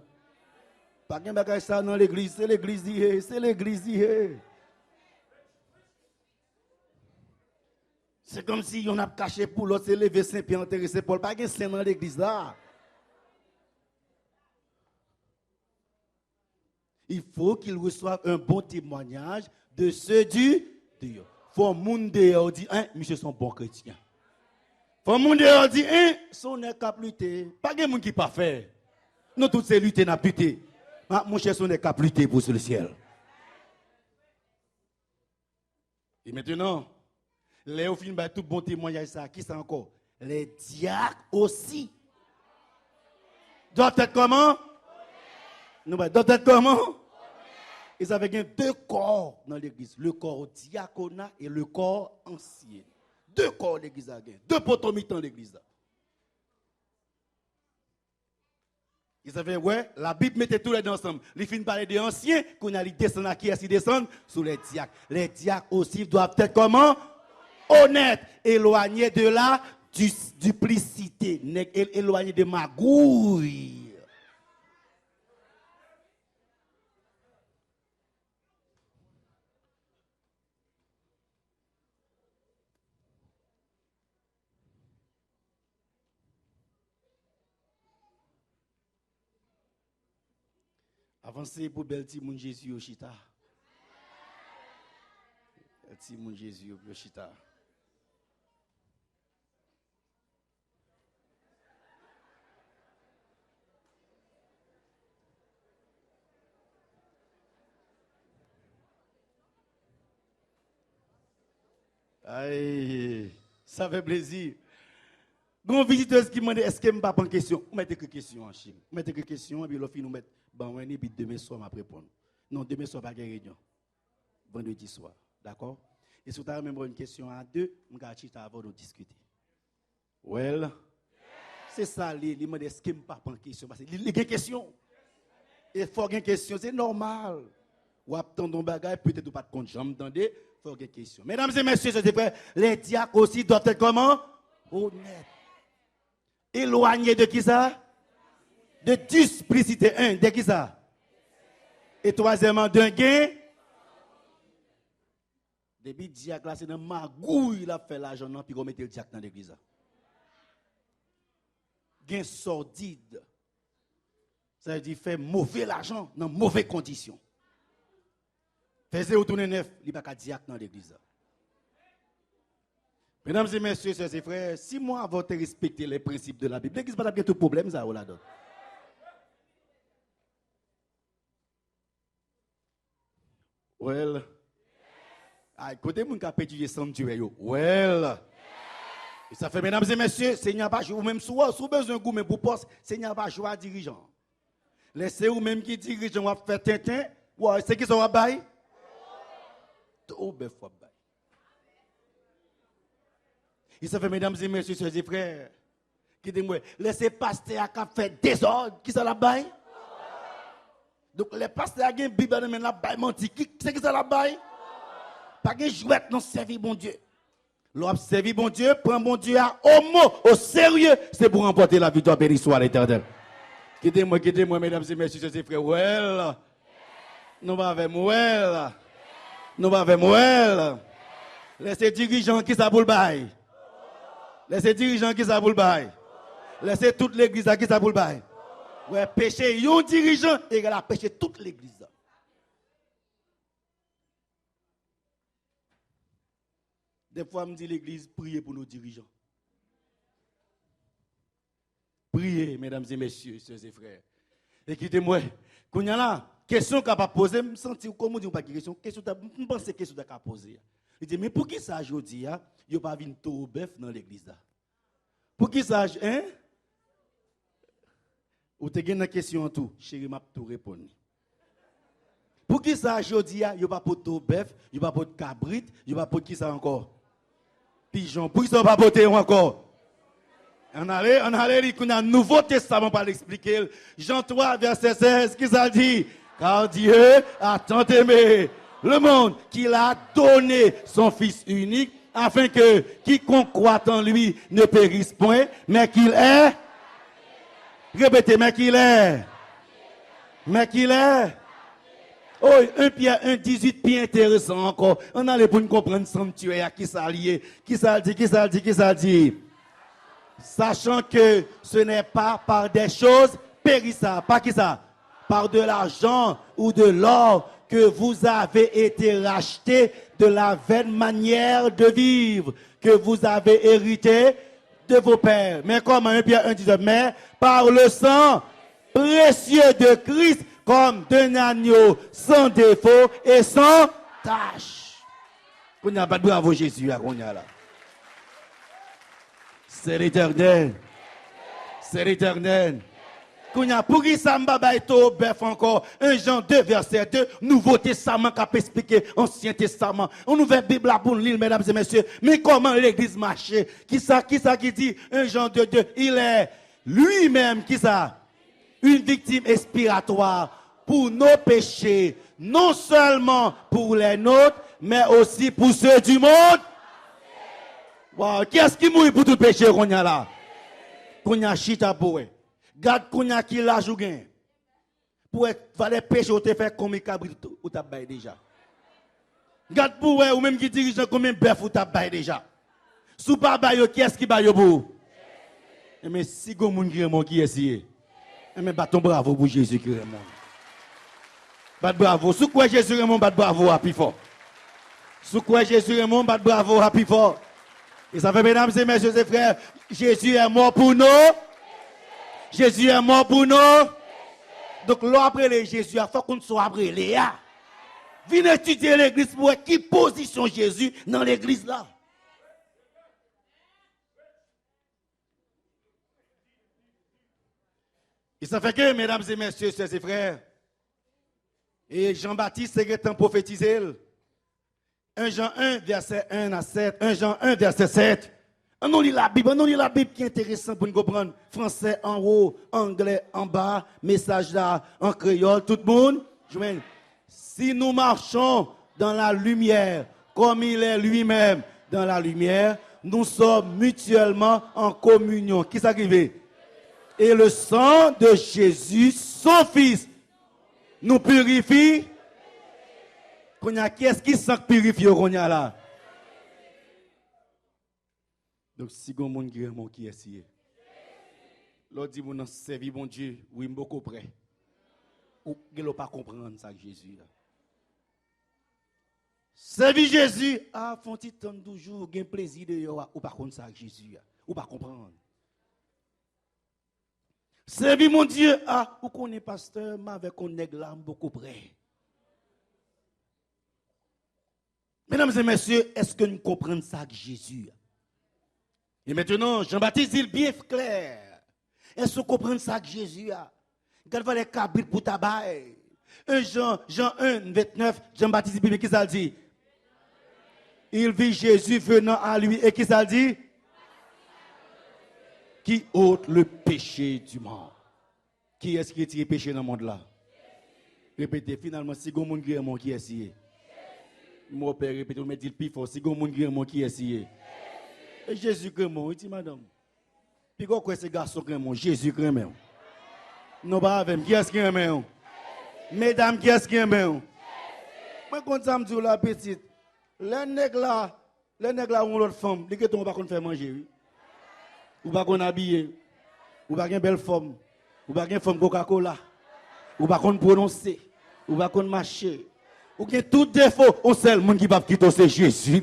Pas de bagage ça dans l'église, c'est l'église d'hier. C'est comme si on a caché pour l'autre, c'est levé Saint-Pierre, enterré Saint-Paul. Pas de saint dans l'église là. Il faut qu'il reçoive un bon témoignage de ceux du Dieu. Faut moun dehors dire, monsieur sont bons chrétiens. Faut moun dehors dire, son n'est qu'à lutter. Pas de moun qui pas fait. Nous tous ces lutter n'a lutter. Mon cher son n'est qu'à lutter pour le ciel. Et maintenant, les au film, tout bon témoignage, ça, qui c'est encore? Les diacres aussi. Doivent être comment? Nous, doivent être comment? Ils avaient deux corps dans l'église. Le corps diaconat et le corps ancien. Deux corps l'église a gagné. Deux potomites dans l'église. Ils avaient, la Bible mettait tous les deux ensemble. Les films parlaient des anciens, qu'on a les descendre à qui est-ce qu'ils descendent? Sous les diacres. Les diacres aussi doivent être comment? Honnêtes, éloignés de la duplicité, éloignés de magouille. Avancez pour bel petit moun Jésus au chita. Petit moun Jésus au chita. Aïe, ça fait plaisir. Gon visiteuse qui m'a dit, est-ce que je ne pas prendre question? Vous mettez que question en Chine. Vous mettez que question, et puis l'autre nous met, et puis demain soir, je vais répondre. Non, demain soir, pas de réunion. Vendredi soir. D'accord? Et si vous avez même une question à deux, je vais avant de discuter. Well, c'est ça, il m'a dit, est-ce que je ne pas prendre question? Parce qu'il y a des questions. Il faut qu'il y ait une question, c'est normal. Ou attendre un bagage, peut-être pas de compte, j'entendais, il faut qu'il y ait une question. Mesdames et messieurs, c'est vrai, les diacres aussi doivent être comment? Honnêtes. Éloigné de qui ça? De duplicité. Un, de qui ça? Et troisièmement, d'un gain. Depuis le diacre là, c'est dans magouille, il a fait l'argent, puis il mettre le diacre dans l'église. Gain sordide. Ça veut dire faire mauvais l'argent dans mauvaises conditions. Faisez retourner neuf, il n'y a pas de diacre dans l'église. Mesdames et messieurs, chers et frères, si moi avant de respecter les principes de la Bible, l'église va pas tout problème ça ou là-dedans. Well. Ah, écoutez, mon cap étudier sanctuaire. Well. Et ça fait, mesdames et messieurs, Seigneur pas jouer, ou même sous besoin de goût, mais pour poste, Seigneur pas jouer à dirigeant. Laissez ou même qui dirige, on va faire tintin. Ouais, c'est qui ça va bailler? Tout bœuf va bailler. Il se fait, mesdames et messieurs, sœurs et frères, qui dit moi, laissez pasteur à faire désordre, qui ça la baille? Donc les pasteurs qui ont une Bible dans la baille menti, c'est qui ça la baille? Pas de jouet non servir bon Dieu. L'on servir bon Dieu, prend bon Dieu au mot, au sérieux, c'est pour remporter la victoire bénie soit l'éternel. Quittez-moi, mesdames et messieurs, sœurs et frères. Well, nous va avec moi. Nous va avec moi. Laissez dirigeants qui ça pour le bail. Laissez dirigeants qui ça pour le bail. Laissez toute l'église qui ça pour le bail. Ouais, péché un dirigeant égale à pécher toute l'église. Des fois, je me dis l'église, priez pour nos dirigeants. Priez, mesdames et messieurs, sœurs et frères. Écoutez-moi, quand il y a là, question qu'on va poser, je me sens comme on dit, pas question, je pense que question qu'on poser. Il dit, mais pour qui ça, je dis, il n'y a pas de taureau bœuf dans l'église là? Pour qui ça, hein? Ou te gen une question en tout, chérie, m'a tout répondre. Pour qui ça, je dis, il n'y a pas de taureau bœuf, il n'y a pas de cabrit, il n'y a pas de qui ça encore? Pigeon, pour qui ça va pas porter encore? On allait lire qu'on a un Nouveau Testament pour l'expliquer. Jean 3, verset 16, qui ça dit? Car Dieu a tant aimé le monde qu'il a donné son Fils unique, afin que quiconque croit en lui ne périsse point, mais qu'il est. Répétez, mais qu'il est. Mais qu'il est. Oh, 1 Pierre 1, 18, bien intéressant encore. On allait pour nous comprendre sanctuaire, qui ça lié, qui ça dit. Sachant que ce n'est pas par des choses périssables, pas qui ça, par de l'argent ou de l'or que vous avez été rachetés de la vaine manière de vivre que vous avez hérité de vos pères. Mais comme 1 Pierre 1, 19, mais par le sang précieux de Christ, comme d'un agneau sans défaut et sans tache. Qu'on n'a pas de bravo Jésus, qu'on a là. C'est l'éternel. C'est l'éternel. Qu'on a pour qui ça m'a baïto bœuf encore. 1 Jean 2, verset 2. Nouveau Testament qui a expliqué Ancien Testament. On ouvre Bible là pour lire, mesdames et messieurs. Mais comment l'église marche? Qui ça qui dit 1 Jean 2, 2. Il est lui-même, qui ça? Une victime expiratoire pour nos péchés. Non seulement pour les nôtres, mais aussi pour ceux du monde. Wow. Qui est-ce qui mourit pour tout péché qu'on y a là? Qu'on y a chita pour eux. Garde qu'on y a qui l'a joué. Pour être péché, ou te faire combien de cabrit ou t'as baillé déjà. Garde pour eux, ou même qui dirige combien de bœuf ou t'as baillé déjà. Sous pas baillé, qui est-ce qui baillé pour? Mais si vous avez qui est-ce? Mais battons bravo pour Jésus qui est mort. Bat bravo. Sous quoi Jésus est mort, bat bravo à plus fort. Sous quoi Jésus est mort, bat bravo à plus fort. Et ça fait, mesdames et messieurs et frères, Jésus est mort pour nous. Jésus est mort pour nous. Donc, là, après les Jésus, il faut qu'on soit après les. Venez étudier l'église pour voir qui position Jésus dans l'église là. Et ça fait que, mesdames et messieurs, sœurs et frères, et Jean-Baptiste s'est prophétisé. 1 Jean 1, verset 1 à 7. 1 Jean 1, verset 7. On lit la Bible qui est intéressant pour nous comprendre. Français en haut, anglais en bas, message là en créole, tout le monde. Si nous marchons dans la lumière, comme il est lui-même dans la lumière, nous sommes mutuellement en communion. Qui s'arrive? Et le sang de Jésus, son Fils, nous purifie. Qui est-ce qui s'en purifie là? Donc, si vous avez qui est ici, l'autre dit, vous servi bon Dieu, oui, beaucoup près. Ou vous ne pas comprendre ça, Jésus. Servi Jésus, font-ils toujours un plaisir de ou pas contre ça, Jésus, ou pas comprendre. Servi mon Dieu, ou qu'on est pasteur, mais avec un nègre là, beaucoup près. Mesdames et messieurs, est-ce que nous comprenons ça, Jésus? Et maintenant, Jean-Baptiste dit bien clair. Est-ce que vous comprenez ça que Jésus a? Quand va les cabrit pour tabac. Jean 1, 29, Jean-Baptiste, mais qui ça dit? Il vit Jésus venant à lui. Et qui ça dit? Qui ôte le péché du monde. Qui est-ce qui tire le péché dans le monde là? Répétez, finalement, si vous avez un monde qui est essayé. Mon père répète, mais dit le plus fort, si vous avez un monde qui est essayé. Et Jésus qui est mort, il dit madame. Puis quoi que ce garçon qui est mort? Jésus qui est mort. Non, pas avec qui est-ce qui est mort? Mesdames, qui est-ce qui est mort? Moi, quand ça me dit la petite, les nègres là ont l'autre femme, les gens ne vont pas faire manger. Ou pas qu'on habiller, ou pas une belle forme, ou pas une femme Coca-Cola, ou pas qu'on prononcer, ou pas qu'on marcher, ou bien tout défaut, on sait le monde qui va quitter, c'est Jésus.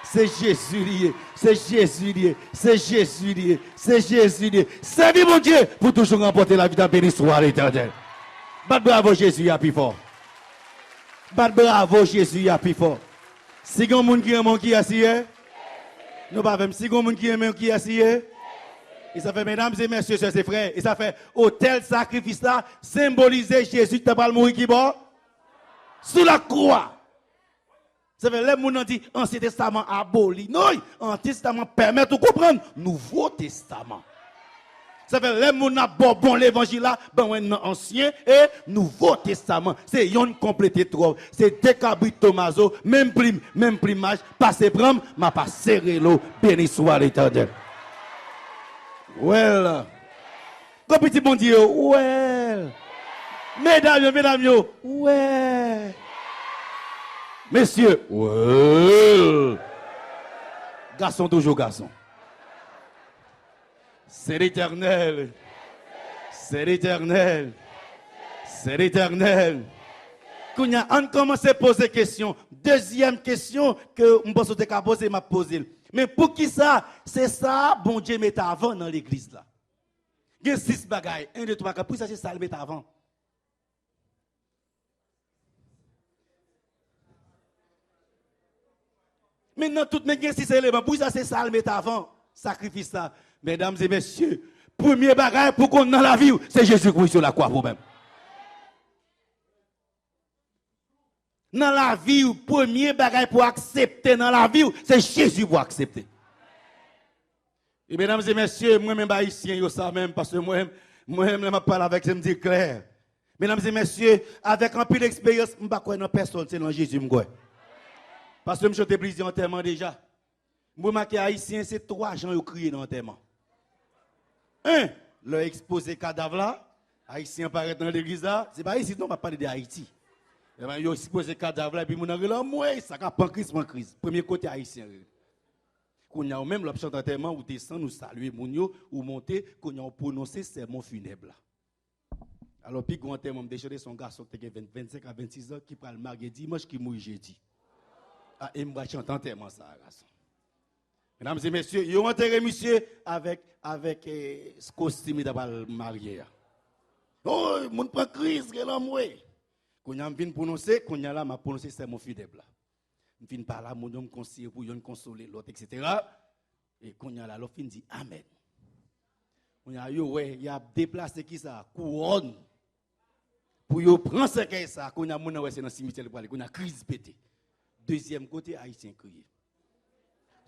C'est Jésus lié, c'est Jésus lié, c'est Jésus lié, c'est Jésus lié. Servez mon Dieu pour toujours remporter la vie d'un béni soit l'éternel. Bat bravo Jésus, il a plus fort. Bat bravo Jésus, il a plus fort. Si vous avez des gens qui sont assis, nous pas même. Si vous avez des gens qui sont assis, et ça fait, mesdames et messieurs, chers et frères, et ça fait, tel sacrifice là, symboliser Jésus qui va mourir qui va sous la croix. Ça fait, les gens dit, Ancien Testament aboli. Non, Ancien Testament permet de comprendre, Nouveau Testament. Ça fait, les gens bon l'évangile là, ben, Ancien et Nouveau Testament. C'est yon complété trop. C'est décabri Tomaso, même primage, passé pram, m'a pas serré l'eau, béni soit l'éternel. Well. Comme petit bon Dieu, well. Mesdames, well. Messieurs, well. Garçon, toujours garçon. C'est l'éternel. C'est l'éternel. C'est l'éternel. Quand on commence à poser question, deuxième question que je pense que poser, m'a posé. Mais pour qui ça? C'est ça, bon Dieu met avant dans l'église là. Il y a 6 bagailles. 1, 2, 3, 4. Pour ça, c'est ça le met avant. Maintenant, tout le monde a 6 éléments. Pour ça, c'est ça le met avant. Sacrifice ça. Mesdames et messieurs, premier bagaille pour qu'on ait dans la vie, c'est Jésus-Christ sur la croix pour même. Dans la vie, premier bagaille pour accepter dans la vie, c'est Jésus pour accepter. Et mesdames et messieurs, moi-même haïtien, yo ça même, parce que moi-même, je parle avec, je me dis clair. Mesdames et messieurs, avec un peu d'expérience, je ne sais pas dans personne, c'est dans Jésus. Parce que je suis brisé enterrement déjà. Moi, je suis haïtien, c'est 3 gens qui crient dans l'enterrement. 1, leur exposer cadavre là, haïtien apparaît dans l'église là, c'est pas ici, non, on va parler d'Haïti. Ils ont exposé cadavre là, et puis mon angle là, moi, ça a pas crise. Premier côté haïtien. Qu'on y a même l'option d'enterrement où descend, nous saluer Mounio, ou monter, qu'on y a prononcé sermon funèbre là. Alors, puis, quand on déchiré son garçon qui a 25 à 26 ans, qui prend le mardi dimanche, qui mourit jeudi. Ah, et moi, chanter enterrement ça, garçon. Mesdames et messieurs, ils ont enterré monsieur avec ce costume d'abord marié. Oh, mon prend crise, quel homme, oui. Quand on vient prononcer, quand on a là, m'a prononcé sermon funèbre là. Je viens par là, mon homme conseiller pour yon consoler l'autre, etc. Et quand on a là, l'autre fin dit Amen. On a yo, ouais, il a déplacé qui ça? Couronne. Pour yo prendre ce qu'est ça, qu'on a mon ouais, c'est dans le cimetière, qu'on a crise pété. Deuxième côté, haïtien crié.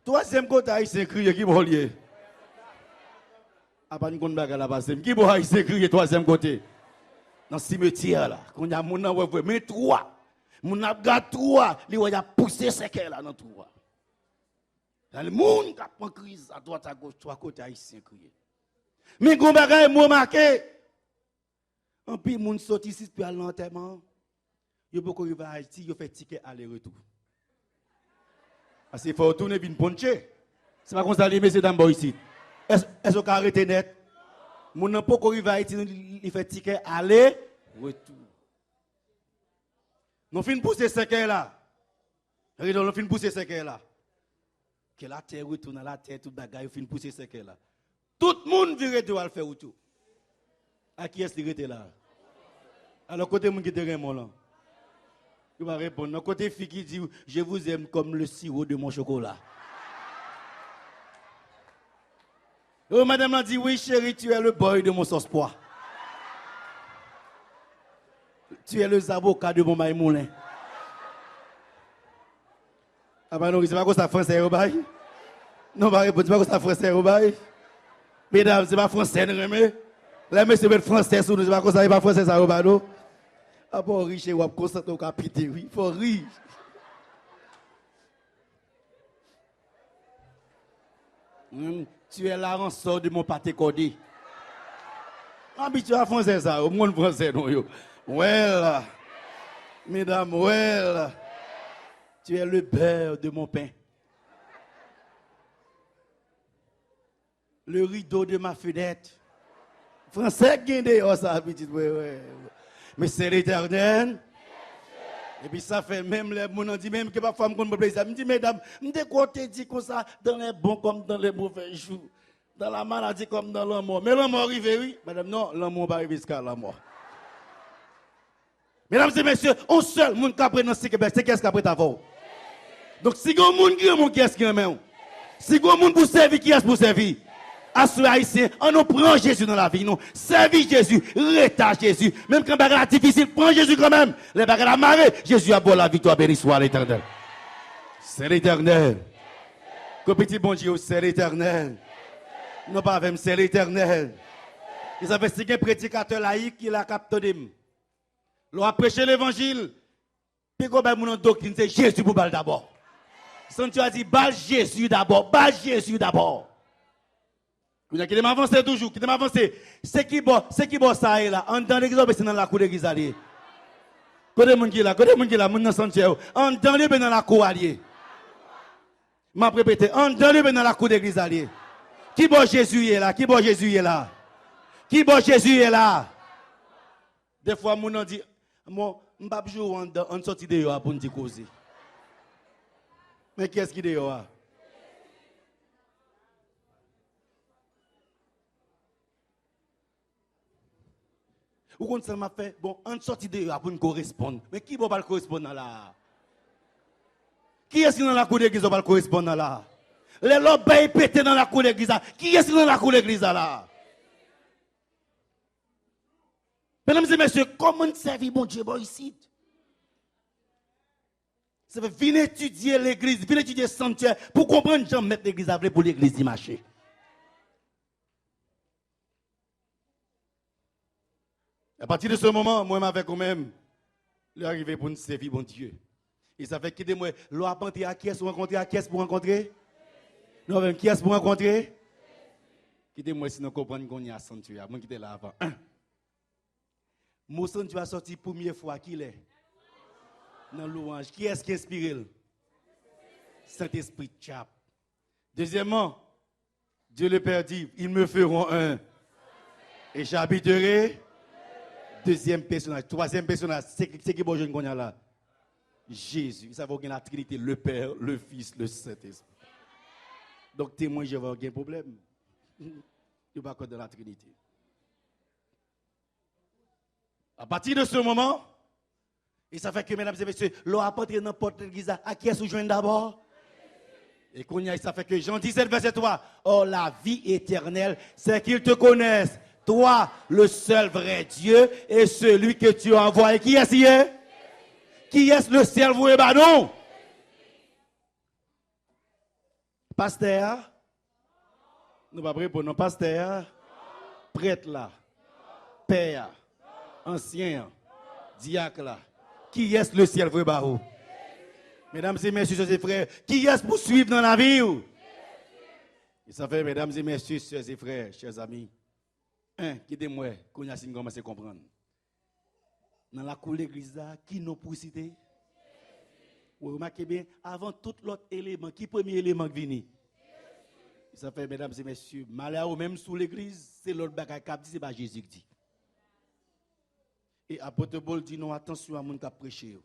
Troisième côté, haïtien crié, qui bon lié? Après, nous avons la base. Qui bon haïtien crié, troisième côté? Dans le cimetière, là, qu'on a mon ouais, mais 3. Mon a gâté 3, il a poussé ce qu'elle là dans 3. Dans le monde qui a pris crise à droite à gauche, 3 côtés haïtien crié. Mais quand bagay moi marqué, en puis moun sorti ici puis à l'enterrement, yo beaucoup arriver à Haïti, yo fait ticket aller-retour. Parce qu'il faut retourner vinn poncher. C'est pas comme ça les messieurs dames ici. Est-ce qu'on arrêter net? Moun nan pas arriver à Haïti, il fait ticket aller-retour. Nous fin pousser ce qu'elle là. Regardez, nous fin pousser ce qu'elle là. Que la terre retourne à la terre tout bagaille, fin pousser ce qu'elle là. Tout le monde vire de faire tout. À qui est-ce qui était là? Alors, côté monde qui était là. Il va répondre. Côté fille qui dit, je vous aime comme le sirop de mon chocolat. Oh, madame a dit, oui, chérie, tu es le boy de mon sauce pois. Tu es le avocat de mon maïmoulin. Ah bah non, c'est pas comme ça français au bail. Non, pas répondre, c'est pas comme ça français au bail. Mesdames, c'est pas français, non, mais. Les messieurs mettent français sur nous, c'est pas comme ça, c'est pas français ça au bail, non. Ah bon, riche, ou concentré au capité, oui, il faut rire. Tu es la rançon de mon pâté codé. Habitué à français ça, au monde français, non, yo. Well, mesdames, well. Tu es le beurre de mon pain. Le rideau de ma fenêtre. Français qui dehors ça habitude, ouais. Mais c'est l'Éternel. Et puis ça fait même les gens dit même que ma femme qu'on me plaisir. Me dit mesdames, me de quoi te dit comme ça dans les bons comme dans les mauvais jours, dans la maladie comme dans la mort. Mais la mort arrive oui, madame non, la mort va arriver jusqu'à la mort. Mesdames et messieurs, un seul monde qui apprend dans ce Québec, c'est qu'est-ce qu'après t'avoir. Donc si vous monde qui est qui est-ce qui est si vous monde pour servir qui est pour servir. À ceux haïtiens, on nous prend Jésus dans la vie, nous. Servir Jésus, rétage Jésus. Même quand bagarre difficile, prends Jésus quand même. Les bagarres marrées, Jésus a beau la victoire, béni soit l'Éternel. C'est l'Éternel. Que petit bon Dieu, c'est l'Éternel. Non pas même, c'est l'Éternel. Ils avaient signé un prédicateur laïque qui l'a capté. L'on a prêché l'évangile. Puis quand on a doctrine, c'est Jésus pour balle d'abord. Son Dieu a dit, balle Jésus d'abord, balle Jésus d'abord. Vous avez qui m'avancer toujours, qui m'avancer. C'est qui bon ça est là. En dans l'église, c'est dans la cour d'église alliée. Côté mon qui là, mon dans Santiago. En dans le dans la cour alliée. M'a répété, en dans le dans la cour d'église alliée. Qui bon Jésus est là, qui bon Jésus est là. Qui bon Jésus est là. Des fois mon on dit, moi m'pas jouer en sortie dehors pour nous dire causer. Mais qui est-ce qui dehors? Ou quand ça m'a fait, bon, en sortie de pour nous correspondre. Mais qui va pas correspondre là? Qui est-ce qui dans la cour d'église va correspondre là? Les lobes pétés dans la cour d'église. Qui est-ce qui dans la cour d'église là? Mesdames et messieurs, comment servir mon Dieu ici? Ça veut venir étudier l'église, venir étudier le sanctuaire pour comprendre comment mettre l'église à pour l'église d'y marcher. À partir de ce moment, moi, avec moi-même, l'arrivée pour nous servir, bon Dieu. Et ça fait quitter moi, l'on a pensé à qui est-ce pour rencontrer, à qui est-ce pour rencontrer? Non, même qui est-ce pour rencontrer? Quittez moi sinon comprendre qu'on y a sanctuaire. Moi qui là avant. Mon sanctuaire sorti première fois qu'il est dans louange. Qui est-ce qui inspire? Saint-Esprit chap. Deuxièmement, Dieu le Père dit, ils me feront un. Et j'habiterai. Deuxième personnage, troisième personnage, c'est qui bon jeune qu'on a là? Jésus. Ça va gagner la Trinité, le Père, le Fils, le Saint-Esprit. Donc témoin, je vais avoir un problème. Je ne vais pas de la Trinité. À partir de ce moment, et ça fait que, mesdames et messieurs, l'on a apporté n'importe quelle église à qui est-ce que je d'abord? Et qu'on y a, ça fait que Jean 17, verset 3. Oh, la vie éternelle, c'est qu'ils te connaissent. Toi, le seul vrai Dieu, et celui que tu as envoyé. Qui est-ce qui est? Qui est le cerveau et bah non? Pasteur? Nous pas répondre, non, pasteur? Prêtre là? Père? Ancien? Diacre là? Qui est le cerveau et bah mesdames et messieurs, chers et frères, qui est pour suivre dans la vie? Et ça fait, mesdames et messieurs, chers et frères, chers amis. Quittez-moi, qu'on a commencé à comprendre. Dans la cour de l'église, qui nous pour citer? Vous remarquez bien, avant tout l'autre élément, qui est le premier élément qui vient? Ça fait, mesdames et messieurs, malheur même sous l'église, c'est l'autre bagaille qui dit, c'est pas Jésus qui dit. Et apôtre Paul dit, non, attention à mon qui a prêché.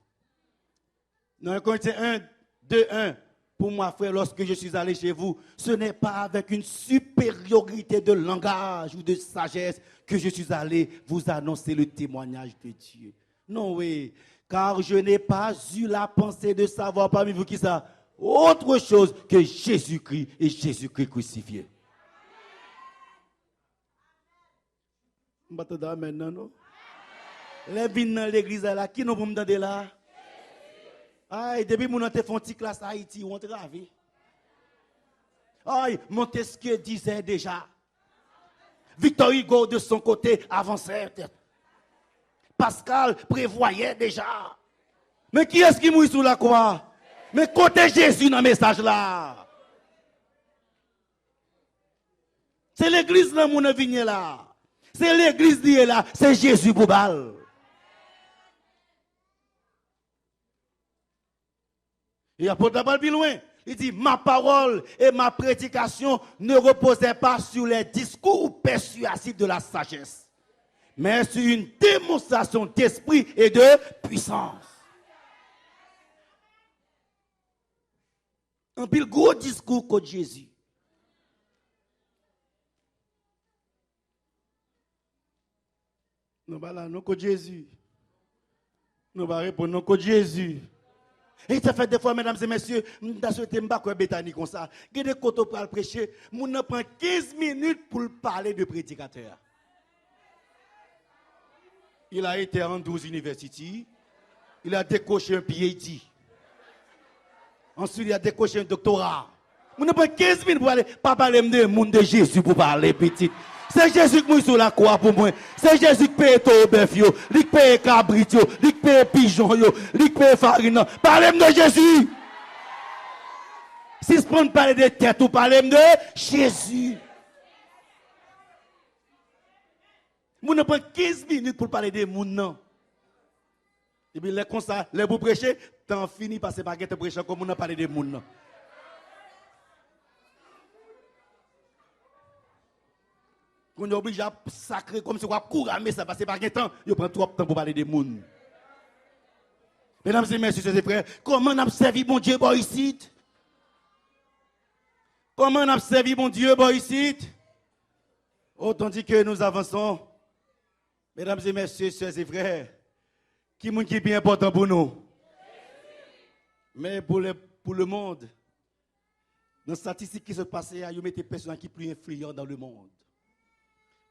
Dans 1 Corinthiens 1, 2, 1, pour moi, frère, lorsque je suis allé chez vous, ce n'est pas avec une supériorité de langage ou de sagesse que je suis allé vous annoncer le témoignage de Dieu. Non, oui, car je n'ai pas eu la pensée de savoir parmi vous qui ça, autre chose que Jésus-Christ et Jésus-Christ crucifié. Maintenant, non? Les vignes dans l'église là, qui nous pour me demander là? Aïe, depuis mon te font petite classe à Haïti, on travé. Aïe, Montesquieu disait déjà. Victor Hugo de son côté avançait. Pascal prévoyait déjà. Mais qui est-ce qui mouille sous la croix? Mais côté Jésus dans le message là. C'est l'église là, mon vigne là. C'est l'église qui est là. C'est Jésus pour balle. Et apôtre Paul plus loin. Il dit, ma parole et ma prédication ne reposaient pas sur les discours persuasifs de la sagesse, mais sur une démonstration d'esprit et de puissance. Un pile gros discours contre Jésus. Nous allons non contre Jésus. Nous allons répondre non contre Jésus. Et ça fait des fois, mesdames et messieurs, je souhaité me battre Béthanie comme ça. Il y a des côtés pour le prêcher, nous prend 15 minutes pour parler de prédicateur. Il a été en 12 universités. Il a décoché un PhD. Ensuite, il a décoché un doctorat. Nous prend 15 minutes pour aller, pas parler de monde de Jésus pour parler petit. C'est Jésus qui mouille sur la croix pour moi. C'est Jésus qui paye tout bœuf, qui paye cabrit, qui paye pigeon, qui paye farine. Parlez-moi de Jésus. Si je prends parler de tête, ou parlez-moi de Jésus. Nous ne prend 15 minutes pour parler de monde. Et puis, les comme ça, les vous prêcher, t'en fini parce que pas de prêcher comme on a parlé de monde. On est obligé à sacrer comme si on a courir, mais ça passe pas de temps. Il prend trop de temps pour parler des gens. Mesdames et messieurs et frères, comment on a servi mon Dieu ici? Comment on a servi mon Dieu ici? Autant dit que nous avançons, mesdames et messieurs et frères, qui est bien important pour nous? Mais pour le monde, dans les statistiques qui se passent, il y a des personnes qui sont plus influentes dans le monde.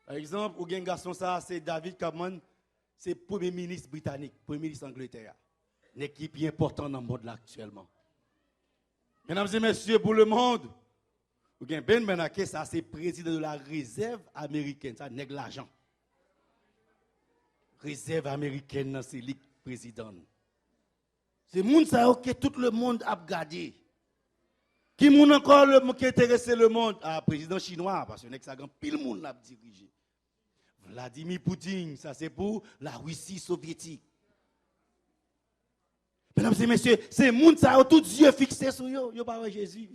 Par exemple, ou un garçon ça, c'est David Cameron, c'est Premier ministre britannique, Premier ministre d'Angleterre. Une équipe importante dans le monde là actuellement. Mesdames et messieurs, pour le monde, ou bien Ben Bernanke, ça c'est président de la réserve américaine, ça nègre l'argent. Réserve américaine, c'est le président. C'est monde ça que tout le monde a regardé. Qui moun encore le qui intéresse le monde? Ah, président chinois, parce que ça a pile monde l'a dirigé. Vladimir Poutine, ça c'est pour la Russie soviétique. Mesdames et messieurs, c'est monde ça tout yeux fixés sur yo, yo pas Jésus.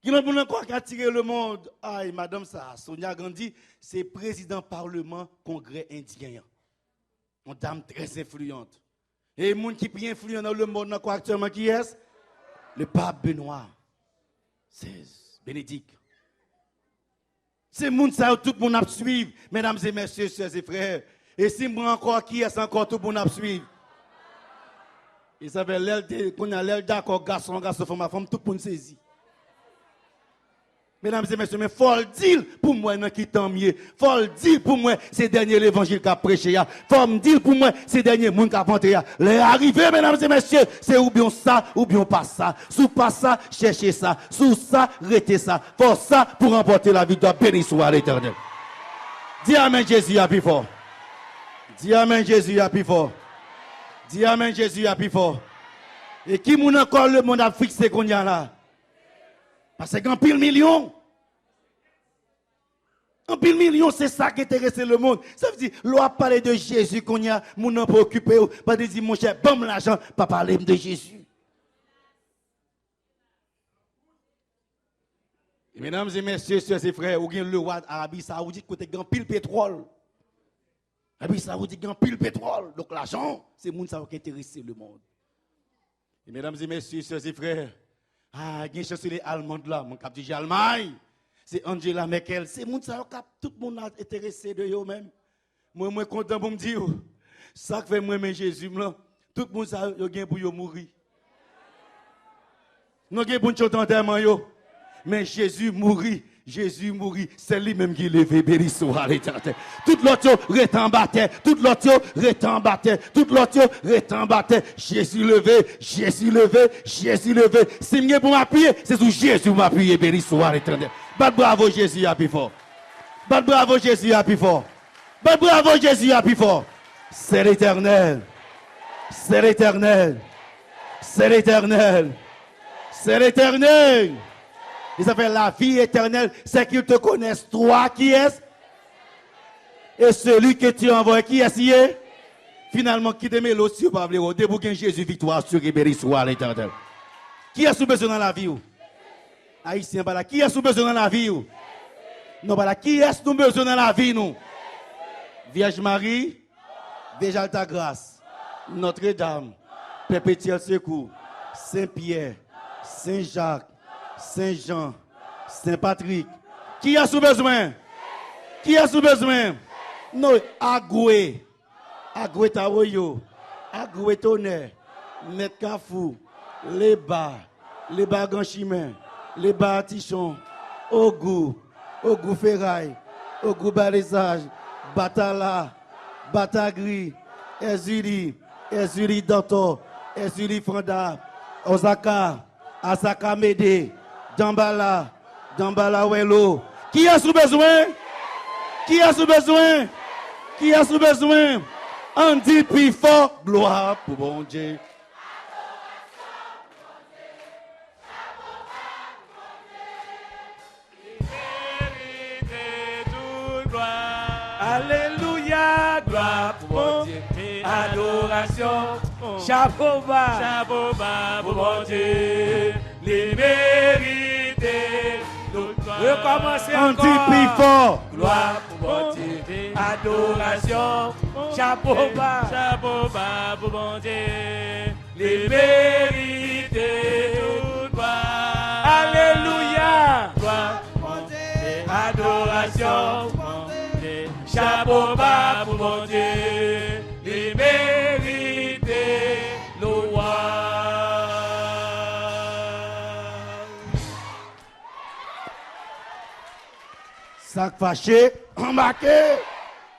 Qui n'a pas encore attirer le monde? Ah, madame ça, Sonia Gandhi, c'est président parlement congrès indien. Une dame très influente. Et les gens qui sont influents dans le monde actuellement, qui est? Le pape Benoît XVI, Bénédicte. C'est le monde ça, tout le monde a suivre, mesdames et messieurs, chers et frères. Et si moi encore qui est encore tout le monde a suivre. Il s'appelle l'aile d'accord, garçon, femme, tout le monde saisit. Mesdames et messieurs, mais faut le dire pour moi, non qui tant mieux. Faut le dire pour moi, c'est dernier l'évangile qu'a prêché. Faut me dire pour moi, c'est dernier monde qu'a vanté. Les arrivés, mesdames et messieurs, c'est ou bien ça, ou bien pas ça. Sous pas ça, cherchez ça. Sous ça, restez ça. Faut ça pour remporter la victoire. Béni soit l'Éternel. Dis Amen, Jésus, à plus fort. Dis Amen, Jésus, à plus fort. Dis Amen, Jésus, à plus fort. Et qui moun encore le monde a fixé qu'on y a là? Parce qu'en pile million, c'est ça qui intéresse le monde. Ça veut dire, l'on parler de Jésus qu'on y a, mon nom préoccupé, pas de dire, mon cher, bam l'argent, pas parler de Jésus. Et mesdames et messieurs, soeurs et frères, ou bien le roi Arabie Saoudite, côté grand pile pétrole. Arabie Saoudite, grand pile pétrole. Donc l'argent, c'est le monde qui intéresse le monde. Et mesdames et messieurs, soeurs et frères, ah, il y a une chancelier allemande là, mon cap dit Allemagne. C'est Angela Merkel. C'est moun ça tout le monde est intéressé de eux même. Moi content pour me dire ça que fait moi mais Jésus là, tout le monde ça yo gain pour yo mourir. Nous gain pour chanter enterrement yo. Mais Jésus mourit Jésus mourit, c'est lui-même qui levé, béni soit l'éternel. Tout l'autre reste en bataille, tout l'autre reste en bataille, tout l'autre reste en bataille. Jésus levé, Jésus levé, Jésus levé. Si je pour m'appuyer, c'est sur Jésus pour m'appuyer, béni soit l'éternel. Bat bravo Jésus à plus fort. Bat bravo Jésus à plus fort. Bat bravo Jésus à plus fort. C'est l'éternel. C'est l'éternel. C'est l'éternel. C'est l'éternel. Il s'appelle la vie éternelle. C'est qu'ils te connaissent, toi qui es. Et celui que tu envoies, qui est. Finalement, qui te met l'eau sur le debout Jésus, victoire sur et soit l'éternel. Qui a sous besoin dans la vie? Haïtien, qui a sous besoin dans la vie? Non, qui est sous besoin dans la vie, nous? Vierge Marie, Vierge Alta Grâce, Notre-Dame, Perpétuel Secours, Saint-Pierre, Saint-Jacques, Saint-Jean, Saint-Patrick. Qui a sous besoin? Qui a sous besoin? Non, Agoué, Agoué Tawoyo, Agoué Tonnerre, Net Kafou, les bas Ganchimin, les bas Tichon, Ogou Ferraille, Ogou Balésage, Batala, Batagri, Ezuli Danto, Ezuli Franda, Osaka, Asaka Médé, Dambala Welo. Qui a sous besoin? Qui a sous besoin? Qui a sous besoin? On dit plus fort, gloire pour bon Dieu. Alléluia, gloire pour mon Dieu, adoration, chapeau bas pour mon Dieu, les mérités, recommencer encore. On dit plus fort, gloire pour mon Dieu, adoration, chapeau bas pour mon Dieu, les mérités, alléluia, gloire pour mon Dieu, adoration. Chapeau bas pour mon Dieu, les mérités, Sac fâché, embarqué.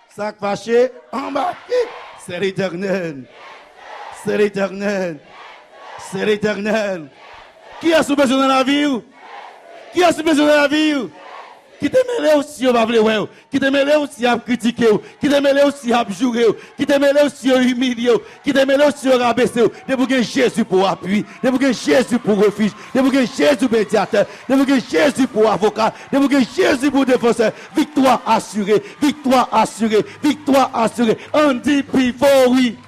Sac fâché, embarqué. C'est l'éternel. C'est l'éternel. C'est l'éternel. Qui a sous besoin dans la vie? Qui a sous besoin dans la vie? Qui te mêlé aussi à vouloir, qui te mêlé aussi à critiquer, qui te mêlé aussi à jurer, qui te mêlé aussi à humilier, qui te mêlé aussi à rabaisser, de vous Jésus pour appui, de vous Jésus pour refuge, de vous Jésus pour médiateur, de vous Jésus pour avocat, de vous Jésus pour défenseur. Victoire assurée, victoire assurée, victoire assurée. On dit plus fort, oui.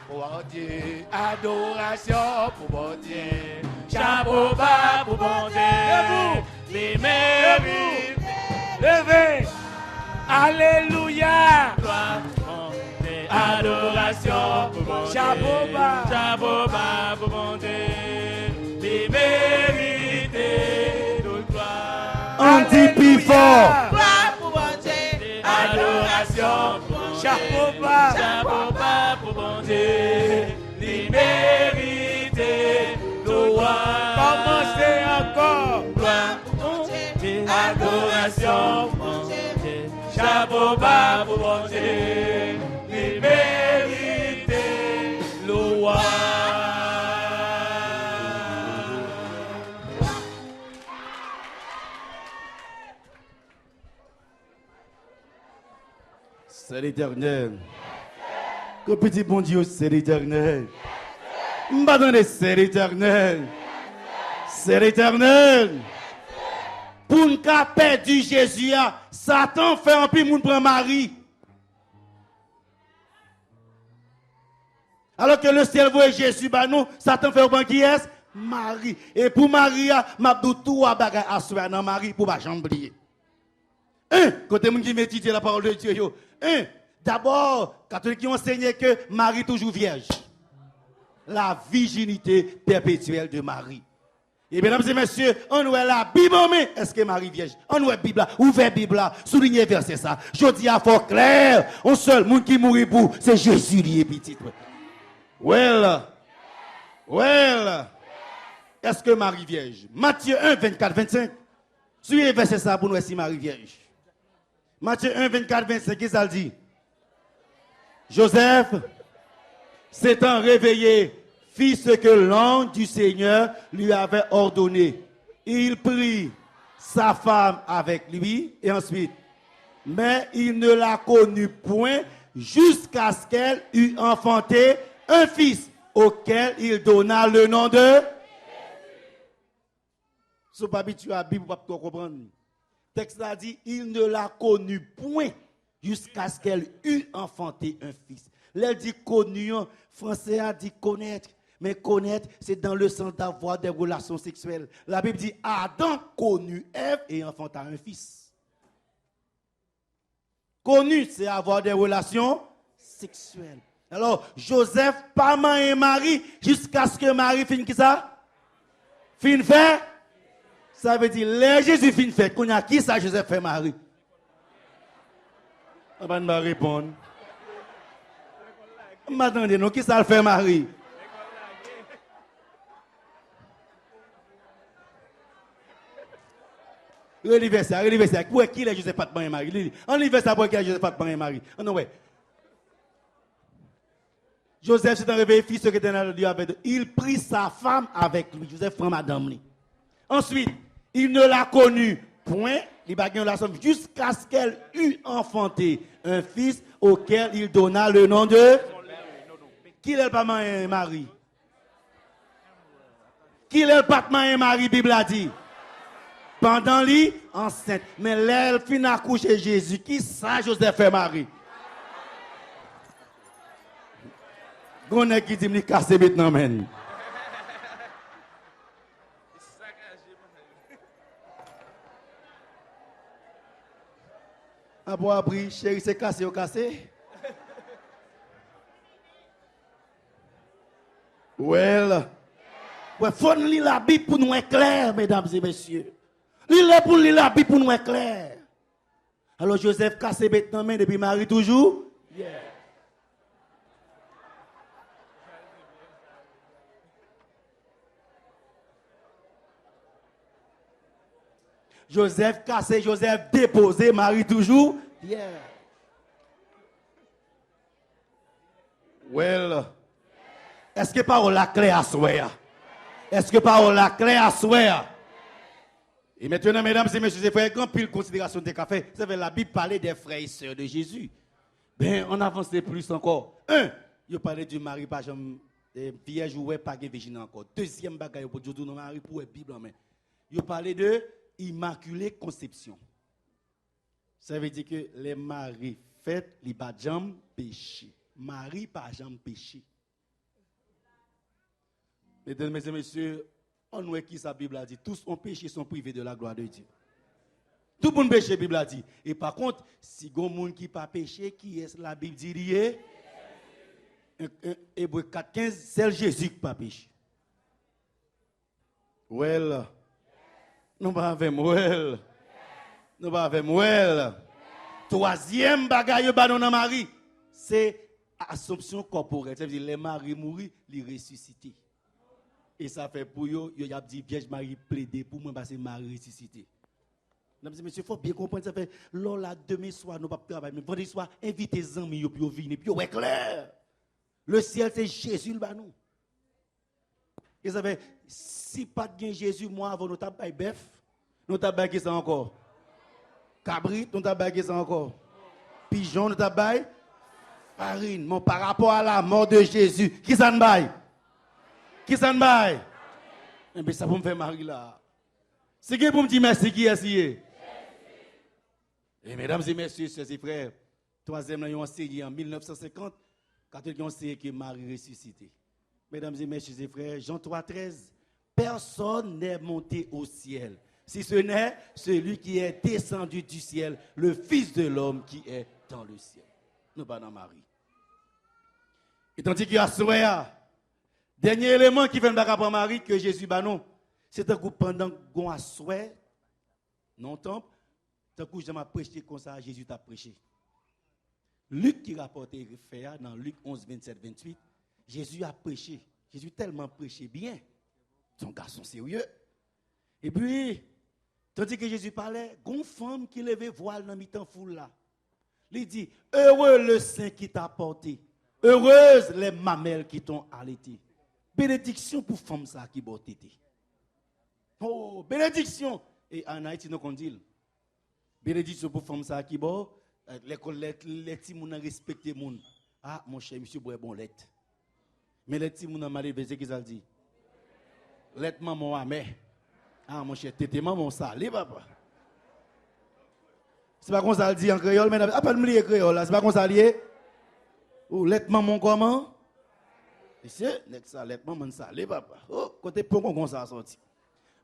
Pour Dieu, adoration pour mon Dieu, chapeau bas pour mon Dieu, les mérites. Levez, alléluia, gloire, adoration, chapeau bas pour mon Dieu, les mérités de gloire. On dit plus fort, gloire pour mon Dieu, adoration, chapeau bas pour mon Dieu, les mérités de gloire. Commencez encore, gloire. Adoration, mon Dieu, chapeau bas pour mon Dieu, les mérités, louange. C'est l'éternel. Que petit bon Dieu, c'est l'éternel. M'badonne, c'est l'éternel. C'est l'éternel. Pour ne pas perdre Jésus, Satan fait un peu moun prend Marie. Alors que le ciel voit Jésus, bah non, Satan fait un peu qui est Marie. Et pour Marie, m'a dit tout à bagay assoir dans Marie pour pas jamais oublier. Côté moun qui médite la parole de Dieu, d'abord, catholiques qui ont enseigné que Marie toujours vierge. La virginité perpétuelle de Marie. Et mesdames et messieurs, on voit la Bible, mais est-ce que Marie Vierge? On voit la Bible, ouvert la Bible, souligné verset ça. Je dis à fort clair, un seul monde qui mourit pour, c'est Jésus qui est petit. Well. Est-ce que Marie Vierge? Matthieu 1, 24, 25. Suivez verset ça pour nous si Marie Vierge. Matthieu 1, 24, 25, qu'est-ce qu'il dit? Joseph, s'étant réveillé, fit ce que l'ange du Seigneur lui avait ordonné. Il prit sa femme avec lui et ensuite, mais il ne la connut point jusqu'à ce qu'elle eût enfanté un fils auquel il donna le nom de... Ce pas habitué à la Bible pour pas comprendre. Le texte a dit, il ne la connut point jusqu'à ce qu'elle eût enfanté un fils. Elle dit connu, français a dit connaître. Mais connaître, c'est dans le sens d'avoir des relations sexuelles. La Bible dit, Adam connut Ève et enfanta un fils. Connu, c'est avoir des relations sexuelles. Alors, Joseph, pas et Marie, jusqu'à ce que Marie finisse qui ça? Fin fait? Ça veut dire, les Jésus fin fait. Qu'on a qui ça, Joseph fait Marie? On va me répondre. M'attendez, nous, qui ça le fait Marie? L'anniversaire. Pour qui est Joseph Patman et Marie? Anniversaire pour qui est Joseph Patman et Marie? Non, ouais. Joseph s'est réveillé, fils secrétaire de Dieu avec eux. Il prit sa femme avec lui. Joseph prend madame. Ensuite, il ne l'a connue point. Il a gagné la somme jusqu'à ce qu'elle eût enfanté un fils auquel il donna le nom de... Qui est le Patman et Marie? Qui est le Patman et Marie, Bible a dit? Pendant lui, enceinte. Mais l'elle finit à coucher Jésus. Qui ça, Joseph et Marie? Gonne qui dit, me casser maintenant, men. Ah bon, abri, chérie, c'est cassé ou cassé? Well. Il faut lire la Bible pour nous éclairer, mesdames et messieurs. Lire pour lire la Bible pour nous éclairer. Alors Joseph cassé bête dans main depuis Marie toujours? Yeah. Joseph cassé, Joseph déposé, Marie toujours? Yeah. Well. Est-ce que parole la clé à souhait? Est-ce que parole la clé à souhait? Et maintenant, mesdames et messieurs, frères, grand pile considération des cafés, vous savez, la Bible parlait des frères et sœurs de Jésus. Ben, on avance plus encore. Un, il parlait du mari, par exemple, vierge ou pas de virgin encore. Deuxième bagaille, pour dire non mari pour la Bible en main. Il parlait de immaculée conception. Ça veut dire que les maris faits, ils pas jamais péché. Marie pas jamais péché. Mesdames et messieurs, on voit qui sa Bible a dit. Tous ont péché, sont privés de la gloire de Dieu. Tout le monde péché, la Bible a dit. Et par contre, si il y a des gens qui pas péché, qui est la Bible dit lié? Hébreu 4,15, c'est Jésus qui pas péché. Well. Nous pas avec well. Nous pas avec well. Troisième bagaille dans Marie, c'est assomption corporelle. Ça veut dire les maris mourir, les ressusciter. Et ça fait pour eux, il y a dit Vierge Marie plaider pour moi parce que Marie ressuscité. Mesdames et messieurs, il faut bien comprendre ça fait là demain soir nous pas travailler mais vendredi soir invitez les amis pour venir puis ouais clair. Le ciel c'est Jésus le nous. Et ça fait si pas de Jésus moi avant nous taper bœuf, nous taper ça encore. Cabrit, nous taper ça encore. Pigeon nous taper farine. Mon par rapport à la mort de Jésus, qui ça ne baille? Qui s'en baille? Eh bien, ça pour me faire Marie là. C'est qui pour me dire merci qui est essayé? Et mesdames et messieurs, chers et frères, troisième, ils ont enseigné en 1950, quand ils ont enseigné que Marie ressuscité. Mesdames et messieurs et frères, Jean 3,13, personne n'est monté au ciel, si ce n'est celui qui est descendu du ciel, le Fils de l'homme qui est dans le ciel. Nous pas dans Marie. Et tandis qu'il y a souhait. Dernier élément qui fait le rapport à Marie que Jésus non, c'est un coup pendant qu'on a souhait, non temple, tant que j'ai prêché comme ça, Jésus t'a prêché. Luc qui rapporte fait dans Luc 11, 27, 28, Jésus a prêché. Jésus tellement prêché bien, son garçon sérieux. Et puis, Tandis que Jésus parlait, une femme qui levait voile dans mi-temps foule là. Il dit, heureux le sein qui t'a porté. Heureuse les mamelles qui t'ont allaité. Bénédiction pour femme ça qui boit tété. Oh, bénédiction. Et en Haïti, nous on dit, bénédiction pour femme ça qui boit. Les petits gens respectent les gens. Ah, mon cher, monsieur boit bon lait. Mais les petits gens mal élevés, c'est qu'ils ont dit. Lait maman amère. Ah, mon cher, tété maman salé, papa. C'est pas comme ça le dit en créole, mais appelle-moi les créoles là, c'est pas comme ça lié. Ou lait maman comment? C'est lait maman salé, papa. Oh, côté pourquoi comme ça sorti.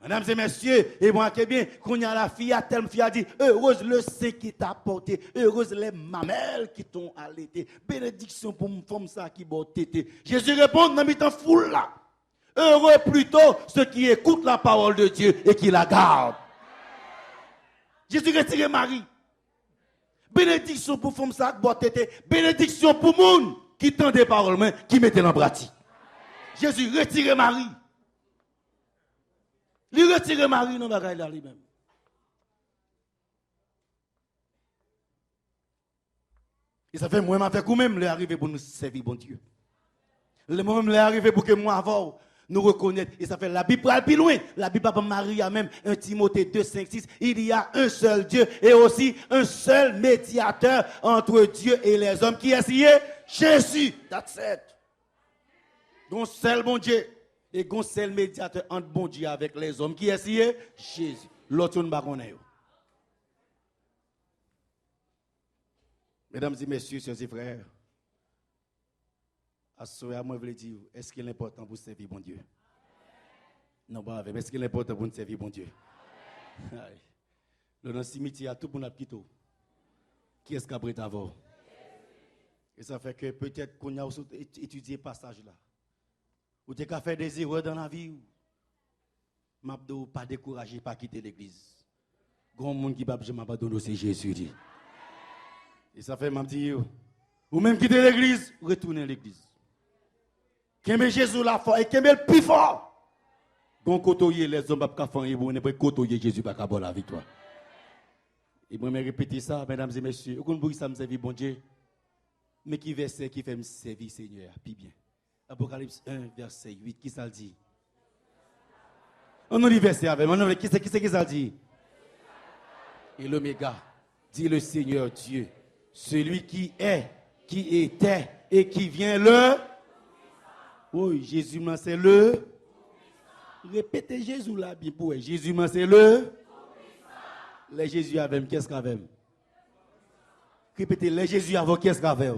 Mesdames et messieurs, et moi qui bien, quand y a la fille, a telle fille a dit, heureuse le sein qui t'a porté, heureuse les mamelles qui t'ont allaité, bénédiction pour une femme ça qui boit tété. Jésus répond dans mi-temps foule là. Heureux plutôt ceux qui écoutent la parole de Dieu et qui la gardent. Jésus retire Marie. Bénédiction pour femme ça qui boit tété, bénédiction pour monde qui tend des paroles mais qui mettent en pratique. Jésus retire Marie. Il retire Marie dans la là lui-même. Et ça fait moi avec vous-même l'arriver pour nous servir bon Dieu. Le moi-même l'arriver pour que moi avant nous reconnaître. Et ça fait la Bible plus loin. La Bible pas Marie a même 1 Timothée 2, 5, 6. Il y a un seul Dieu et aussi un seul médiateur entre Dieu et les hommes. Qui est Jésus. That's it. Donc seul bon Dieu. Et un seul médiateur entre bon Dieu avec les hommes. Qui est Jésus. L'autre ne connaît pas. Mesdames et messieurs, sœurs et frères, à ce moment, je veux dire, est-ce qu'il est important pour servir bon Dieu? Non, pas avec, est-ce qu'il est important pour servir bon Dieu? Dans le cimetière, tout le monde a quitté. Qui est-ce qui a pris avant? Et ça fait que peut-être qu'on a étudié ce passage-là. Ou tu as fait des erreurs dans la vie. Mabdo, pas décourager, pas quitter l'église. Grand monde qui va jamais abandonner, c'est Jésus. Et ça fait, m'a dit, ou même quitter l'église, retourner à l'église. Qu'aimer Jésus la fort et qu'aimer le plus fort. Gon côtoyer les hommes pas faire et vous ne pouvez côtoyer Jésus pas capable la victoire. Et moi me répéter ça mesdames et messieurs, vous connaissez ça me servir bon Dieu. Mais qui verset qui fait me servir Seigneur, puis bien. Apocalypse 1 verset 8 qui ça dit? On a dit verset avec moi, qui c'est qui ça dit? Et l'oméga dit le Seigneur Dieu, celui qui est, qui était et qui vient le. Oui, Jésus c'est le. Répétez Jésus là, bien pour Jésus c'est le. Les Jésus avec qu'est-ce qu'avait? Répétez, les Jésus avant qu'est-ce qu'avait?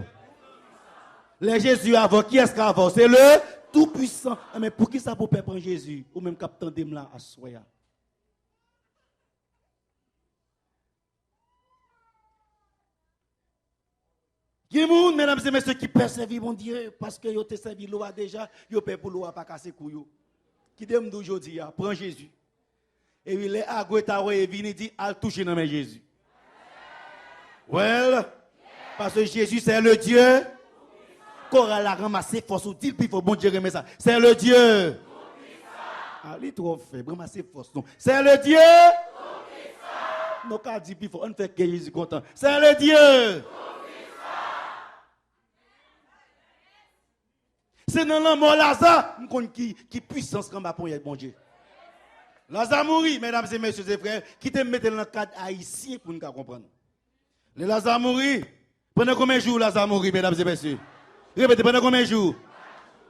Les Jésus avant qu'est-ce qu'avait? C'est le tout-puissant. Mais pour qui ça pour prendre Jésus? Ou même captain de là à soya. Il y a des gens, mesdames et messieurs, qui peuvent servir mon Dieu parce que vous avez servi l'eau déjà, vous avez pour l'eau pas casser couille. Qui dit aujourd'hui, prends Jésus. Et il est à gauche et vient dit, à toucher dans Jésus. Well, parce que Jésus c'est le Dieu. Qu'on a ramassé force ou dit, puis il faut bon Dieu remet ça. C'est le Dieu. Ah, il est trop faible, ramasser force. Non. C'est le Dieu. Non, qu'à dire, puis il faut on fait que Jésus content. C'est le Dieu. C'est dans la mort Lazare qui puissance comme pour y bon Dieu. Lazare mourit, mesdames et messieurs et frères, qui te mettent dans le cadre haïtien pour nous comprendre. Le Lazare mourit. Pendant combien de jours Lazare mourit, mesdames et messieurs? Répétez, pendant combien de jours?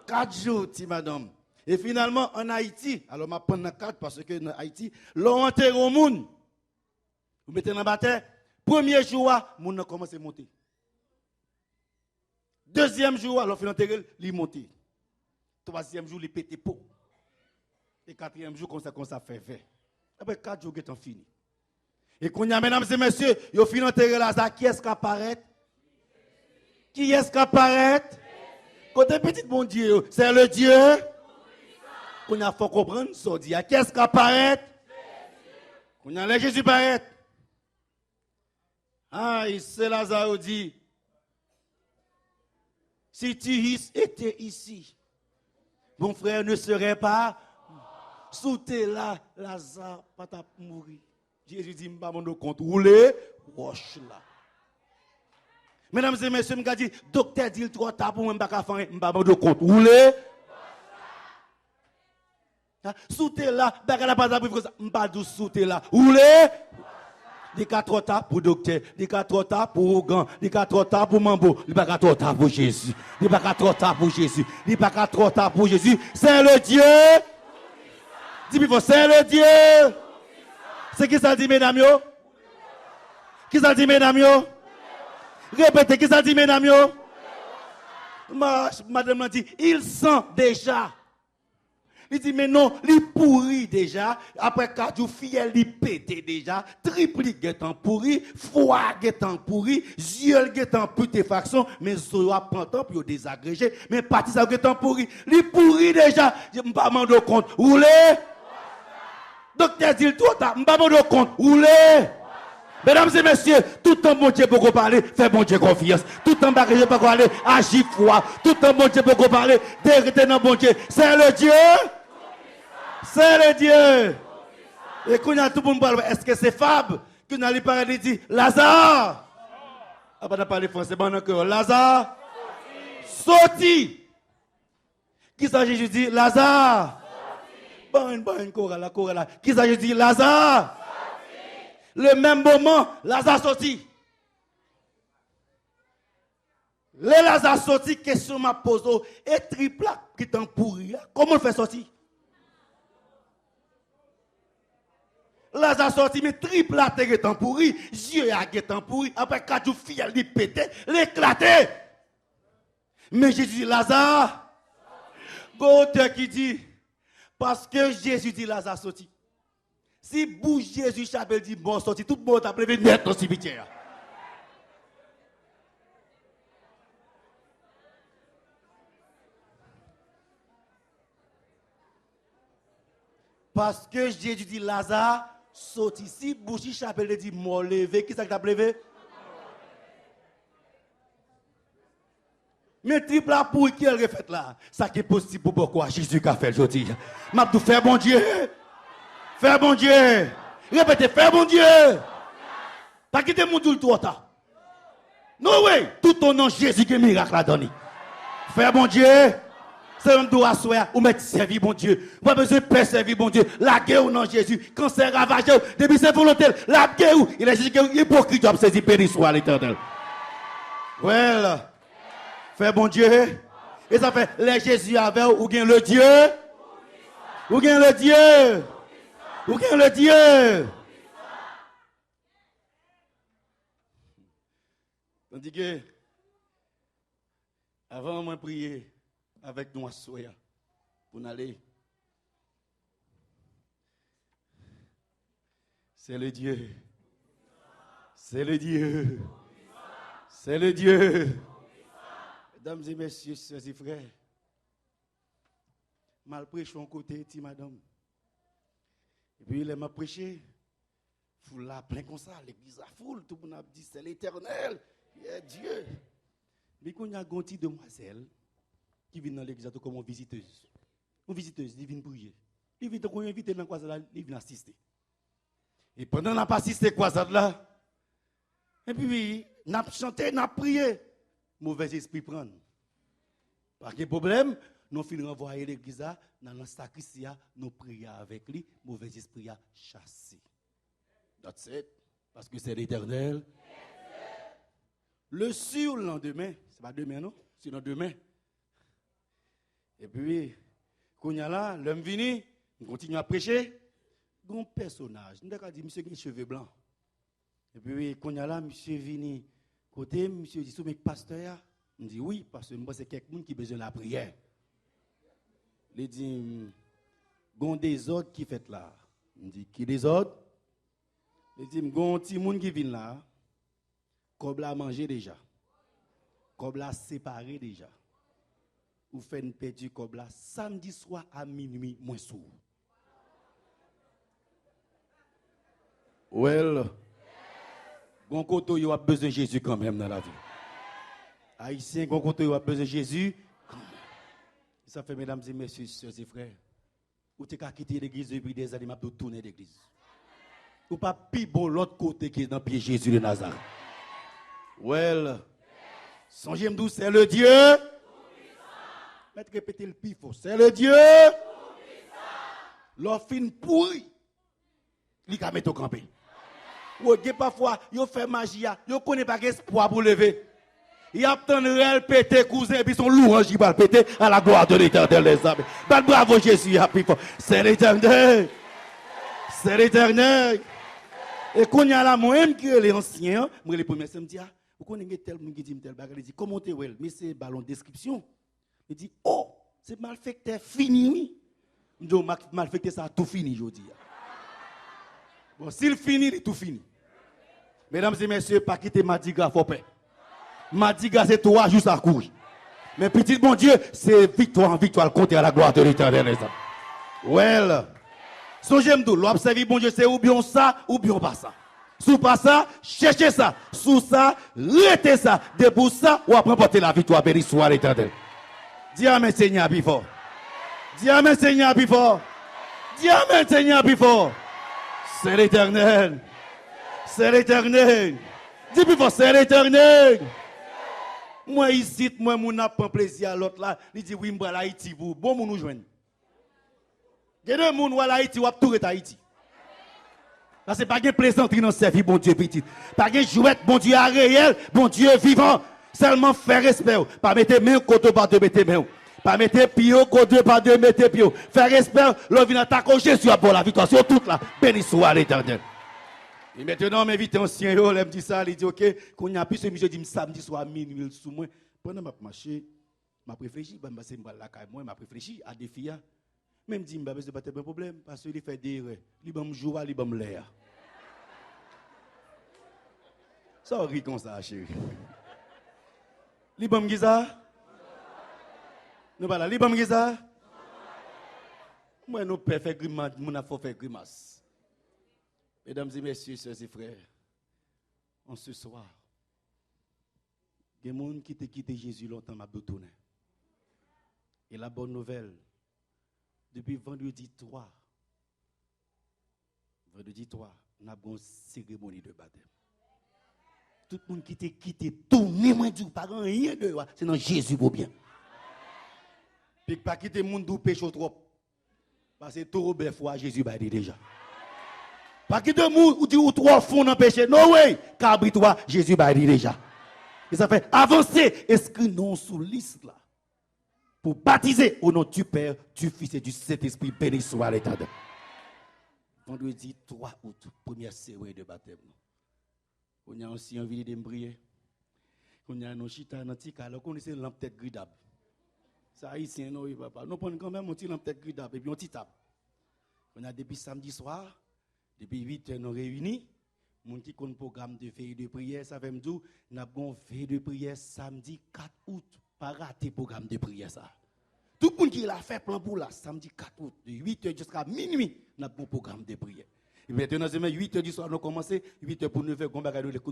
4 jours, ti madame. Et finalement, en Haïti, alors je prends 4 parce que en Haïti, l'on enterre au monde. Vous mettez dans la bataille. Premier jour, le monde commence à monter. Deuxième jour, alors il enterre, il monte. Troisième jour, il pète pot. Et quatrième jour, comme ça fait vert. Après 4 jours, il est fini. Et quand il y a, mesdames et messieurs, il a fini d'enterrer Lazare, qui est-ce qui apparaît? Qui est-ce qui apparaît? Côté petit bon Dieu, c'est le Dieu. Qu'on a faut comprendre ça dit. Qu'est-ce qui apparaît? Qu'on a Jésus apparaît. Ah, c'est Lazare dit. Si tu étais ici, mon frère ne serait pas sous tes là, Lazare pas mourir. Jésus dit, m'pas mon compte rouler, roche là. Mesdames et messieurs, m'ka dit, docteur dit trop tard pour moi m'pas faire, m'pas mon compte rouler. Souté là, bagala pas abri comme ça, m'pas dou souté là, rouler. Dit qu'à trop tard pour docteur, dit qu'à trop tard pour Ougan, dit qu'à trop tard pour Mambo, dit pas qu'à trop tard pour Jésus, dit pas qu'à trop tard pour Jésus, dit pas qu'à trop tard pour Jésus, c'est le Dieu. Dis-moi, c'est le Dieu. C'est qui ça dit, mesdames yo? Qui ça dit, mesdames yo? Répétez, qui ça dit, mesdames yo? Madame m'a dit, il sent déjà. Il dit, mais non, il pourrit déjà. Après 4 jours, fiel, il pété déjà. Tripli guetant pourri, foie guetant pourri, yeux guetant putréfaction, mais so a prend temps pour désagrégé, mais parti ça guetant pourri. Il pourrit déjà. Je ne pas m'en rendre compte. Roulez. Docteur dit tout ça, je ne pas m'en rendre compte. Roulez. Mesdames et messieurs, tout le temps bon Dieu pour parler, fais bon Dieu confiance. Tout le temps bon Dieu pour parler, agis foi. Tout le temps bon Dieu pour parler, déréter dans bon Dieu. C'est le Dieu. C'est le Dieu. Et quand il y a tout le monde parle, est-ce que c'est Fab qui n'a pas dit Lazare? Ah, pas parler français, bon encore. Lazare, sorti. Qui ça Jésus dit Lazare? Bon, chorale. Qui ça Jésus dit Lazare? Le même moment, Lazare sorti. Le Lazare sorti, question m'a posé, et triple qui t'en pourri. Comment on fait sortir? Lazare sorti, mais triple la terre est en pourri, Dieu a été en pourri, après 4 jours, fiel, il pété, l'éclaté. Mais Jésus dit, Lazare, l'auteur qui dit, parce que Jésus dit, Lazare sorti. Si bouge Jésus, Chapelle dit, bon sorti, tout le monde a prévu net dans le cimetière. Parce que Jésus dit, Lazare, sorti. Si bouche Chapelle dit, mort levé, qui ça qui t'a levé? Mais triple la pour qui elle refait là. Ça qui est possible pour pourquoi Jésus a fait aujourd'hui. M'a tout faire bon Dieu. Faire bon Dieu. Répétez, faire bon Dieu. Pas quitter mon Dieu tout tard. Non oui, tout ton nom Jésus qui miracle a donné. Faire bon Dieu. C'est un doigt soir ou mettre servir bon Dieu. Pas besoin de servir bon Dieu. La guerre ou non Jésus. Quand c'est ravagé, depuis c'est volontaire. La guerre ou il est Jésus qui est hypocrite. Tu saisi béni soit l'éternel. Well. Faire bon Dieu. Et ça fait les Jésus avec ou bien le Dieu. Ou bien le Dieu. Ou bien le Dieu. Tandis que avant de prier avec nous à Soya pour aller. C'est le Dieu. C'est le Dieu. C'est le Dieu. Mesdames et messieurs, sœurs et frères, mal prêché en côté, ti madame. Et puis il m'a prêché, foule la plein comme ça, l'église a foule, tout le monde a dit c'est l'éternel, Dieu. Mais quand il y a une petite demoiselle qui vient dans l'église comme une visiteuse, elle vient prier. Elle vient qu'on invite dans la croisade, elle vient assister. Et pendant n'a pas assisté à la croisade là, et puis n'a chanté, n'a prié. Mauvais esprit prendre. Pas de problème, nous finissons renvoyer l'église dans la sacristie, nous prions avec lui, mauvais esprit a chassé. That's it. Parce que c'est l'éternel. Le surlendemain, c'est pas demain non, c'est le lendemain. Et puis, quand il y a là, l'homme venu, on continue à prêcher. Un personnage, nous avons dit, monsieur qui a cheveux blancs. Et puis, quand il y a là, monsieur venu. Côté, monsieur dit, mais pasteur, on dit oui, parce que moi, c'est quelqu'un qui a besoin de la prière. Il dit, il y a des ordres qui fait là. On dit, qui des ordres? Il dit, il y a un petit monde qui vient là, comme l'a mangé déjà, comme l'a séparé déjà. Ou fait une perdu comme là, samedi soir à minuit, moins sourd. Well. Bon côté, il y a besoin de Jésus quand même dans la vie. Haïtien, bon côté, il y a besoin de Jésus quand même. Ça fait, mesdames et messieurs, sœurs et frères, ou tu as quitté l'église depuis des années, tu as tourné l'église. Ou pas plus bon l'autre côté qui est dans le pied Jésus de Nazareth. Well, songez me c'est le Dieu. Mettez répéter le plus fort. C'est le Dieu. L'offre fin pourri. Il va mettre au campé. Ou parfois, il fait magie, il ne connaît pas l'espoir pour lever. Il a obtenu réel pété, cousin, et puis son louange, il va péter à la gloire de l'Éternel, les amis. Bravo Jésus, c'est l'Éternel. C'est l'Éternel. Et quand il y a la moi-même qui est l'ancien, moi les premiers, ça me dit, vous connaissez tel monde qui dit tel bagage, il dit, comment tu es, mais c'est ballon de description. Il dit, oh, c'est malfecté fini, oui. Je dis, malfecté ça a tout fini, je dis. Bon, s'il finit, il est tout fini. Mesdames et messieurs, pas quitter Madiga, faut paix. Madiga, c'est 3 jours à courir. Mais petit bon Dieu, c'est victoire en victoire, compter à la gloire de l'Éternel. Well, songez-moi, l'observer bon Dieu, c'est ou bien ça, ou bien pas ça. Sous pas ça, cherchez ça. Sous ça, restez ça. Debout ça, ou après porter la victoire, béni soit l'Éternel. Dis Amen, Seigneur, plus fort. Dis Amen, Seigneur, plus fort. Dis Amen, Seigneur, plus fort. C'est l'Éternel. C'est l'Éternel. Dis plus fort, c'est l'Éternel. Moi ici, moi, mon n'a pas plaisir à l'autre là. Il dit, oui, je vais Haïti, vous. Bon, nous joignent. Il y a deux gens qui à Haïti, ou à tout Haïti. Parce que pas de plaisanterie dans cette vie, bon Dieu petit. Pas de jouette, bon Dieu réel, bon Dieu vivant. Seulement faire respect. Pas mettre main côté par deux, mettre main. Pas mettre pied côté par deux, mettre pied. Faire respect, l'on vient attaquer Jésus pour la victoire. Sur toute là, béni soit l'Éternel. Et maintenant, m'invite ancien, il me dit ça, il dit, ok, quand il y a plus, je dis samedi soir, minuit, sous moi. Pendant que je marché, je réfléchi, je me suis réfléchi à des filles. Même dit, je ne pas de problème, parce qu'il fait des erreurs. Il va me jouer, il va me l'air. Ça rit comme ça, chérie. Il va me dire ça? Nous pas là, il va me dire ça? Moi, nous pouvons faire grimace, nous avons fait grimace. Mesdames et messieurs, sœurs et frères, en ce soir, il y a des gens qui ont quitté Jésus longtemps, m'a tourné. Et la bonne nouvelle, depuis vendredi 3, nous avons une cérémonie de baptême. Tout le monde qui t'a quitté, tourné, moi, du pas rien de c'est dans Jésus pour bien. Puis pas quitter le monde du péché trop. Parce que tout Robert fois, Jésus va dire déjà. Pas quitter le monde ou dit ou trois fonds dans le péché. No way, cabri-toi, Jésus va dire déjà. Et ça fait avancer, inscris-nous sous liste là. Pour baptiser au nom du Père, du Fils et du Saint-Esprit, béni soit l'Éternel. Vendredi 3 août, première cérémonie de baptême. On a aussi envie de me prier. On a nos chita dans tika, alors qu'on essaie lampe tête gridable. Ça haïtien non il va pas. Nous prenons quand même un petit lampe tête gridable et puis on petit tape. On a depuis samedi soir, depuis 8h nous réunis. Mon qui compte programme de veille de prière, ça fait me dire, nous avons veille de prière samedi 4 août. Pas rater programme de prière ça. Tout le monde qui l'a fait plan pour là, samedi 4 août, de 8h jusqu'à minuit, nous avons un programme de prière. Et maintenant, 8h du soir, nous commençons, 8h pour 9h,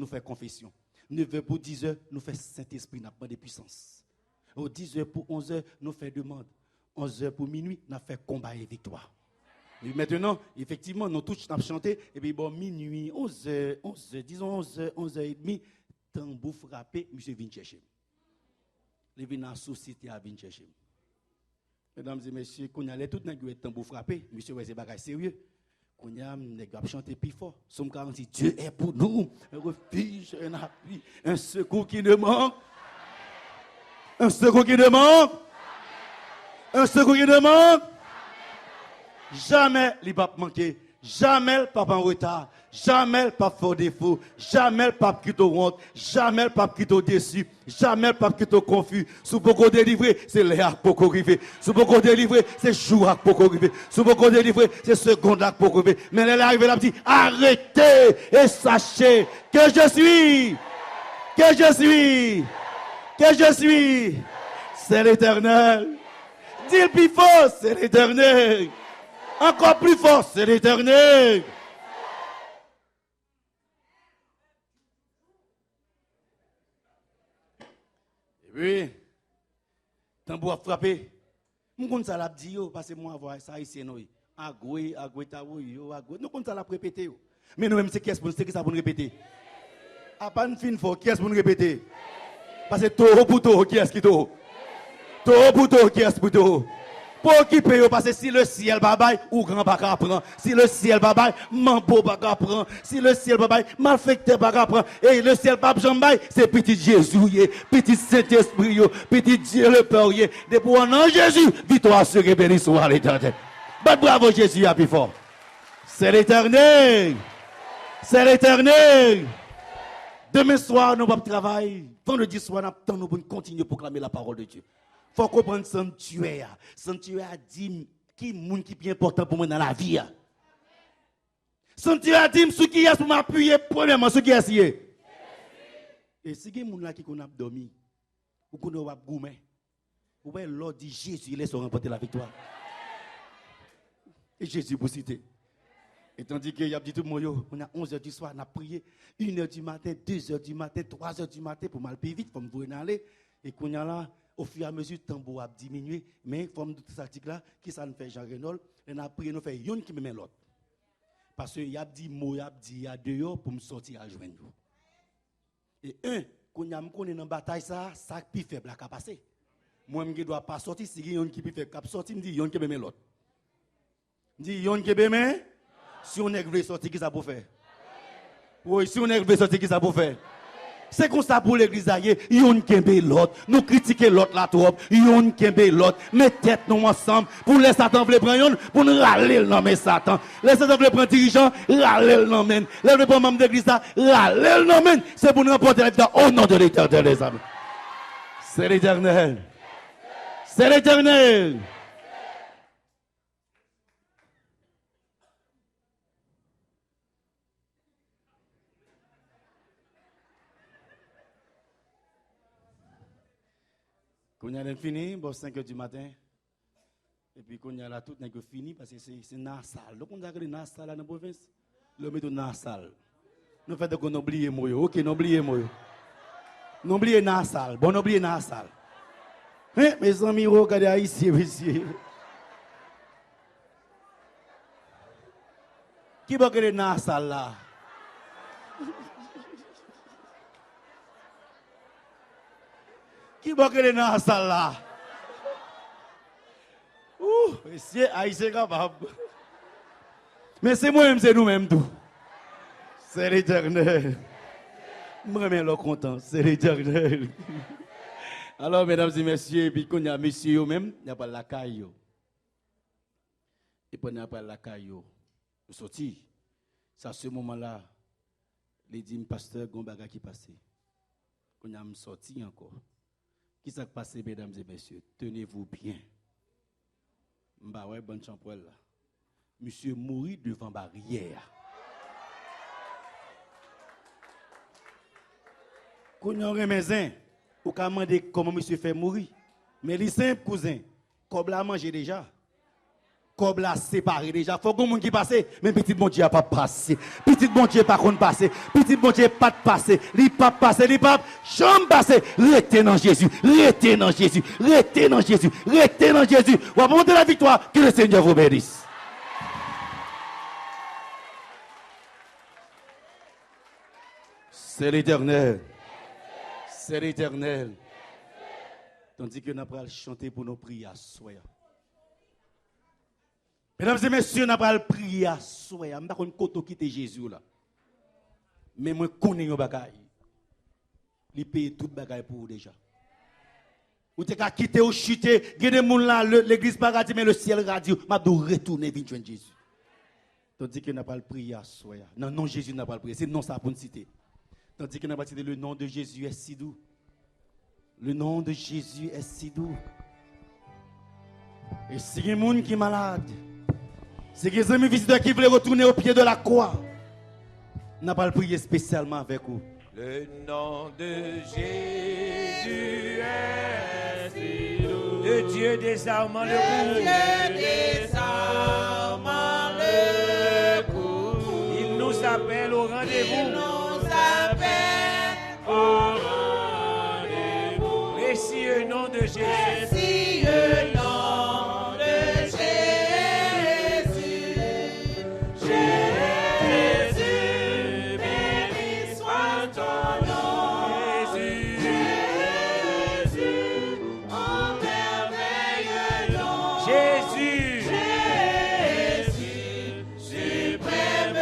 nous faisons confession. 9h pour 10h, nous faisons Saint-Esprit, nous avons des puissances. Au 10h pour 11h, nous faisons demande. 11h pour minuit, nous faisons combat et victoire. Et maintenant, effectivement, nous tous nous chanté, et puis bon, minuit, 11h, disons 11h, 11h30, tambour frappé, monsieur vient chercher. Il vient dans la société à venir chercher. Mesdames et messieurs, quand on allait tout dans le tambour frappé, monsieur, c'est bagage sérieux. Quand on a chanté plus fort, Somme 46, Dieu est pour nous, un refuge, un appui, un secours qui ne manque. Un secours qui ne manque. Un secours qui ne manque. Jamais il ne va pas manquer. Jamais le pape en retard. Jamais le pape fort défaut. Jamais le pape qui te honte. Jamais le pape qui te déçu. Jamais le pape qui te confus. Sous beaucoup délivré, c'est l'air pour arriver. Sous beaucoup délivré, c'est jour pour arriver. Sous beaucoup délivré, c'est seconde pour arriver. Mais elle est arrivée là, dit arrêtez et sachez que je suis. Que je suis. Que je suis. C'est l'Éternel. Dis le plus fort, c'est l'Éternel. Encore plus fort, c'est l'Éternel. Et puis, tambour a frappé. Nous comptons ça l'a dit, parce que moi, voir ça ici, nous. Agoué, taoué, agoué. Nous comptons ça l'a répété. Mais nous-mêmes, c'est qui est-ce pour nous répéter? À pas une fin fort, qui est-ce pour nous répéter? Parce que taureau pour taureau, qui est-ce qui taureau? Taureau pour taureau, qui est-ce pour taureau? Pour occuper, parce que si le ciel babaye, ou grand baka prend. Si le ciel babaye, mambo baka prend. Si le ciel babaye, malfecté baka prend. Et le ciel bab jambaye, c'est petit Jésus, petit Saint-Esprit, petit Dieu le Père. Depuis en Jésus, victoire se béni soit l'éternel. Bravo Jésus, à plus fort. C'est l'éternel. C'est l'éternel. Demain soir, nous allons travailler. Vendredi soir, nous allons continuer à proclamer la parole de Dieu. Il faut comprendre sanctuaire. Sanctuaire dit qui est le qui est important pour moi dans la vie. Sanctuaire dit ce qui est pour m'appuyer premièrement, ce qui est. Et si il y a des gens qui ont dormi, ou qui ont gourmet, vous voyez, l'ordre dit Jésus, il est remporter la victoire. Et Jésus pour citer. Et tandis qu'il y a dit tout le monde, on a 11h du soir, on a prié, 1h du matin, 2h du matin, 3h du matin pour mal plus vite, pour me aller. Et qu'on y a là, au fur et à mesure, le tambour a diminué, mais comme tout ça là, qui ça nous fait Jean Renaud, on a prié, nous fait une qui me met l'autre. Parce qu'il y a dit mot, il y a dit à dehors pour me sortir à joindre. Et quand on est dans la bataille, ça plus faible la capacité. Moi, je ne dois pas sortir, si il y a une qui peut faire sortir, je dis, il y a une qui me met l'autre. Je dis, il y a une qui me met. Si on est veut sortir, qu'est-ce que ça peut faire? Oui, si on est veut sortir, qu'est-ce que ça peut faire? C'est comme ça pour l'église, il y a une qui est l'autre. Nous critiquons l'autre là trop. Il y a une qui est l'autre. Mais tête nous ensemble pour les Satan veut prendre pour nous râler le nom de Satan. Les Satan veut prendre dirigeant, râler le nom de. Les veut prendre membre d'église, râler le nom de. C'est pour nous remporter la victoire au nom de l'Éternel, les amis. C'est l'Éternel. C'est l'Éternel. Quand on a fini, bon 5h du matin, et puis quand on a tout fini, parce que c'est dans la salle. Donc on a regardé dans la salle dans la province, le mettre dans la salle. Nous faisons qu'on oublie moi, ok, nous oublions moi. Nous oublions dans la salle, bon, nous oublions dans la salle. Hein, mes amis, regardez ici, ici. Qui va regarder dans la salle là? Qui va aller dans la salle là? C'est haïtien capable. Mais c'est moi-même, c'est nous-mêmes tout. C'est l'Éternel. Moi-même, je suis content. C'est l'Éternel. Alors, mesdames et messieurs, puis quand il y a messieurs même, il n'y a pas la caille. Et puis il n'y a pas la caille. Je suis sorti. C'est à ce moment-là, les dîmes pasteurs, Gombaga qui passait. Quand il y a sorti encore. Qui s'est passé, mesdames et messieurs? Tenez-vous bien. Bah ouais, bonne champouelle là. Monsieur mourit devant barrière. Quand on a un maison, ou qu'à demander comment monsieur fait mourir. Mais les simples cousins, comme l'a mangé déjà. Comme l'a séparé déjà. Faut que monde qui passe, mais petit bon Dieu n'a pas passé. Petit bon Dieu pas contre passer. Petit bon Dieu pas de passer. Il pas passer, il pas jamais passer. Restez dans Jésus. Restez dans Jésus. Restez dans Jésus. Restez dans Jésus. On va monter la victoire. Que le Seigneur vous bénisse. C'est l'Éternel. C'est l'Éternel. Tandis que nous allons chanter pour nos prières. Soyons. Mesdames et messieurs, nous allons prier à soi. Je ne sais pas si quitter Jésus là. Mais moi, je connais les bagailles. Il paye tout bagaille pour vous déjà. Vous avez quitté ou chuté, il y a des gens là, l'église pas radie, mais le ciel radie. Je vais retourner vers Jésus. Tandis que nous allons prier à soi. Non, non, Jésus n'a pas prié. C'est non ça pour nous citer. Tandis que nous allons citer le nom de Jésus est si doux. Le nom de Jésus est si doux. Et si il y a des gens qui sont malades, c'est que les amis visiteurs qui veulent retourner au pied de la croix. N'a pas le prier spécialement avec vous. Le nom de Jésus est si doux. Le Dieu désarmant le coup. Le Dieu désarmant le coup. Il nous appelle au rendez-vous. Il nous appelle au rendez-vous. Précieux nom de Jésus. Précieux nom. Jésus, Jésus, suprême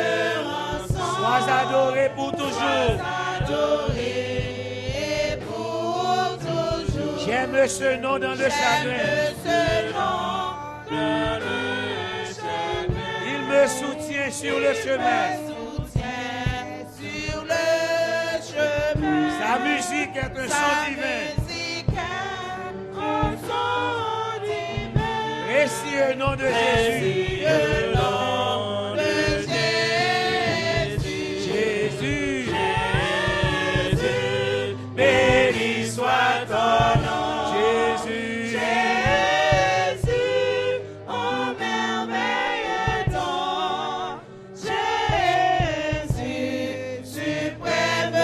rançon. sois adoré pour toujours. Adoré pour toujours. J'aime ce nom dans le chagrin. Ce nom dans le chemin. Il me soutient sur le chemin. Soutien sur le chemin. Sa musique est un son divin. Précieux nom de Jésus. Le nom de Jésus. Jésus, Jésus, béni soit ton nom. Jésus, Jésus, oh merveilleux don. Jésus, suprême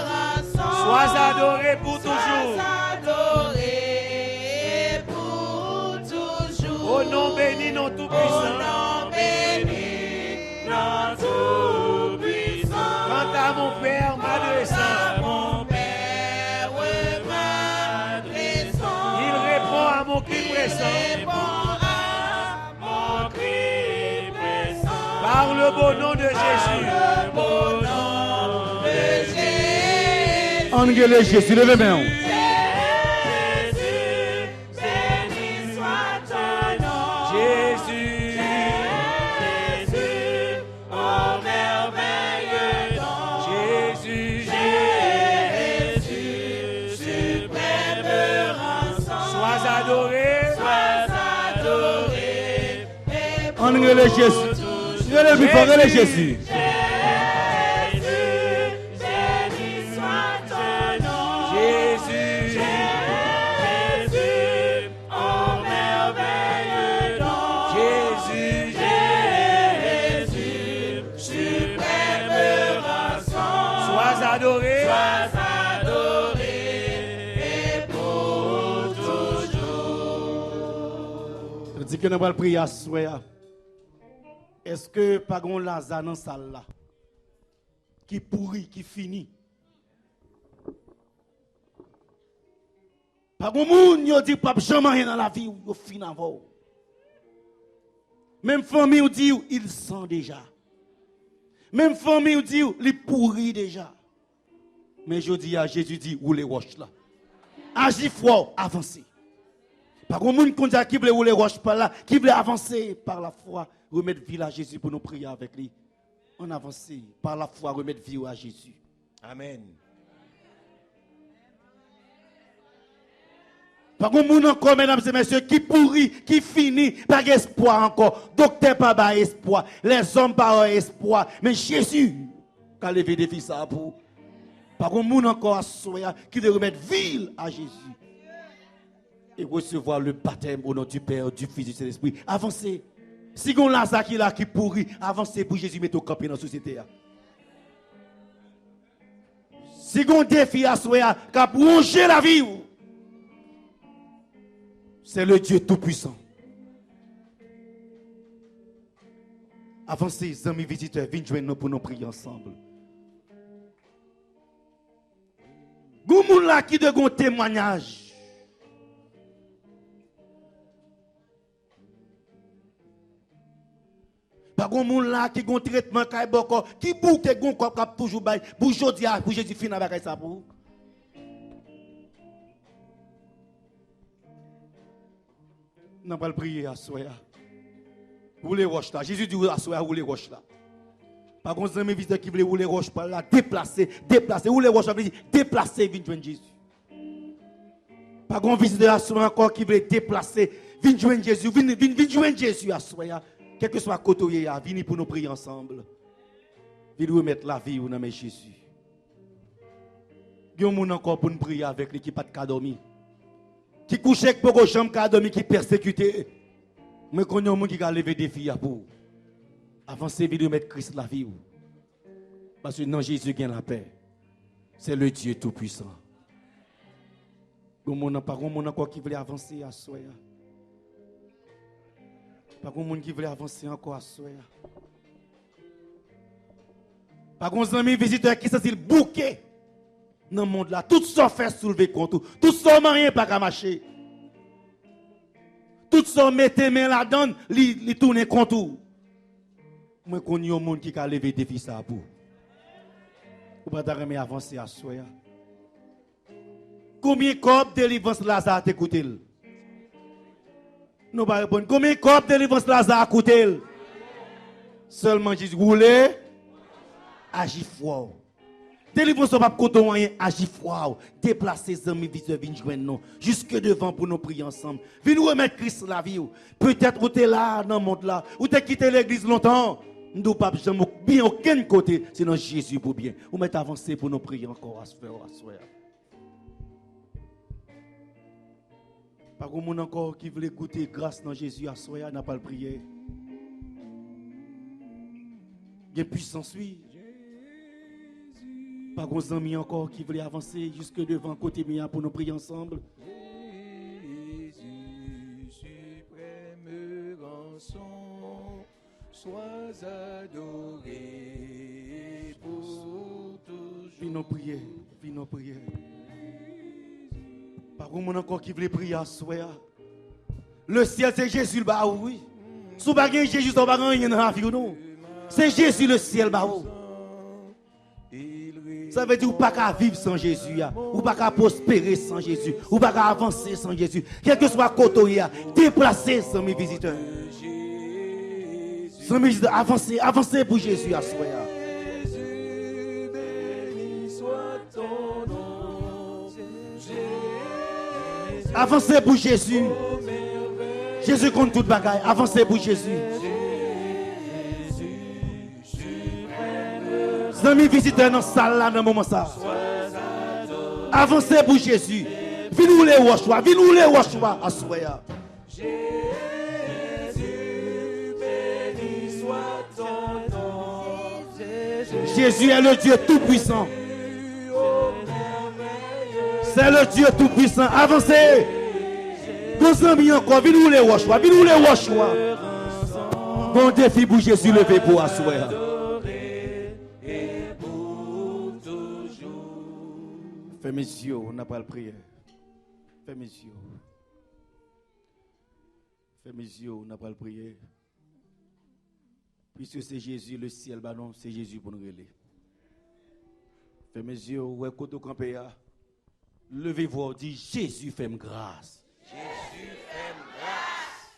rançon. sois adoré pour toujours. Au nom béni, non tout-puissant. Quant à mon Père, m'adressant, il répond à mon cri pressant. Par le beau nom de Jésus. Angèle Jésus, levez les mains. Angèle Jésus. Levez plus fort, Jésus. Dit que nous allons prier à soi. Est-ce que pas un Lazare dans la salle là qui pourrit, qui finit? Pas un monde qui dit pas jamais rien dans la vie ou fin avant. Même famille ou dit il sent déjà. Même famille ou dit il pourrit déjà. Mais je dis à Jésus dit ou les roches là. Agis fort, avancez. Par contre, les gens qui veulent rouler roche par là, qui veulent avancer par la foi, remettre vie à Jésus pour nous prier avec lui. On avance par la foi, remettre vie à Jésus. Amen. Par contre, les gens encore, mesdames et messieurs, qui pourrit, qui finit, pas d'espoir encore. Docteur pas d'espoir, les hommes pas d'espoir. Mais Jésus, qui a levé des fils à vous. Par contre, les gens encore qui veulent remettre vie à Jésus. Et recevoir le baptême au nom du Père, du Fils et du Saint-Esprit. Avancez. Si on Lazare qui là qui pourrit, avancez pour Jésus mettre au camp dans la société. Si on défi à soi, qui a rongé la vie, c'est le Dieu Tout-Puissant. Avancez, amis visiteurs, venez joindre nous pour nous prier ensemble. Goumoun là qui de un témoignage. Par contre, moun là qui gon traitement qui bouke gon kop toujours bay pour jodi pour Jésus fin avec ça pour. N'a pas prier à soya. Rouler roche là. Jésus dit à soya rouler roche là. Par contre, mes visiteurs qui veulent rouler roche par là, déplacer, rouler roche là, déplacer vinn joindre Jésus. Par contre, visiteur à soya encore qui veut déplacer, vinn joindre Jésus, vinn joindre Jésus à soya. Quel que soit le côté, venez pour nous prier ensemble. Venez remettre la vie au nom de Jésus. Il y a des gens encore pour nous prier avec lui qui n'a pas de dormir. Qui couche avec beaucoup de gens qui ont dormi, qui persécuté. Mais il y a des gens qui ont levé des filles pour. Avancez, venez remettre Christ la vie. Parce que non, Jésus gagne la paix. C'est le Dieu Tout-Puissant. Il y a des gens encore qui veulent avancer à soi. Pas de monde qui veut avancer encore à soi. Pas de amis visiteurs qui sont bouqués dans le monde là. Tout ça fait soulever contre tout. Tout ça rien pas qu'à marcher. Tout tout ça mettez main là-dedans, li tourne contre. Moi connais un monde qui a levé défi ça pour. Ou pas t'arrêter avancer à soi. Combien de corps de délivrance Lazare t'écoute? Nous pas répondre. Combien de corps de délivrance Lazare écoute? Seulement Jésus roulez, agis fort. Délivrance pas côté rien, agis fort. Déplacer les amis visiteurs viennent joindre nous jusque devant pour nous prier ensemble. Venez remettre Christ la vie. Peut-être vous êtes là dans le monde là, ou t'es quitté l'église longtemps. Nous pas jamais bien aucun côté, sinon Jésus pour bien. Vous mettez avancer pour nous prier encore à ce faire à soir. Par contre, encore qui voulait goûter grâce dans Jésus à soir, n'a pas le prier. Il y a puissance, oui. Par contre, amis encore qui voulait avancer jusque devant côté mien pour nous prier ensemble. Jésus, suprême rançon, sois adoré pour toujours. Viens nous prier, viens nous prier. Par contre, encore qui voulait prier à soir. Le ciel, c'est Jésus le bas, oui. Si vous n'avez pas Jésus, vous n'avez pas rien dans la vie, non. C'est Jésus le ciel bas. Ça veut dire que vous ne pouvez pas vivre sans Jésus. Vous ne pouvez pas prospérer sans Jésus. Vous ne pouvez pas avancer sans Jésus. Quel que soit le côté, déplacer sans mes visiteurs. Sans mes visiteurs, avancez pour Jésus à soi. Jésus, béni soit ton nom. Avancez pour Jésus. Jésus compte toute bagaille. Avancez pour Jésus. Amis visiteurs dans la salle là dans le moment ça. Avancez pour Jésus. Venez les Washua, venez les Washua à soya. Jésus, béni soit ton nom. Jésus est le Dieu tout-puissant. C'est le Dieu tout-puissant. Avancez. Vos amis encore, venez les Washua, venez les Washua. Bon défi pour Jésus levé pour assoya. Fais mes yeux, on n'a pas le prière. Fais mes yeux. Fais mes yeux, on n'a pas le prière. Puisque c'est Jésus, le ciel, bah non, c'est Jésus pour nous relever. Fais mes yeux, ouais, côté campé. Levez-vous, dit Jésus, fais-moi grâce. Jésus, fais-moi grâce.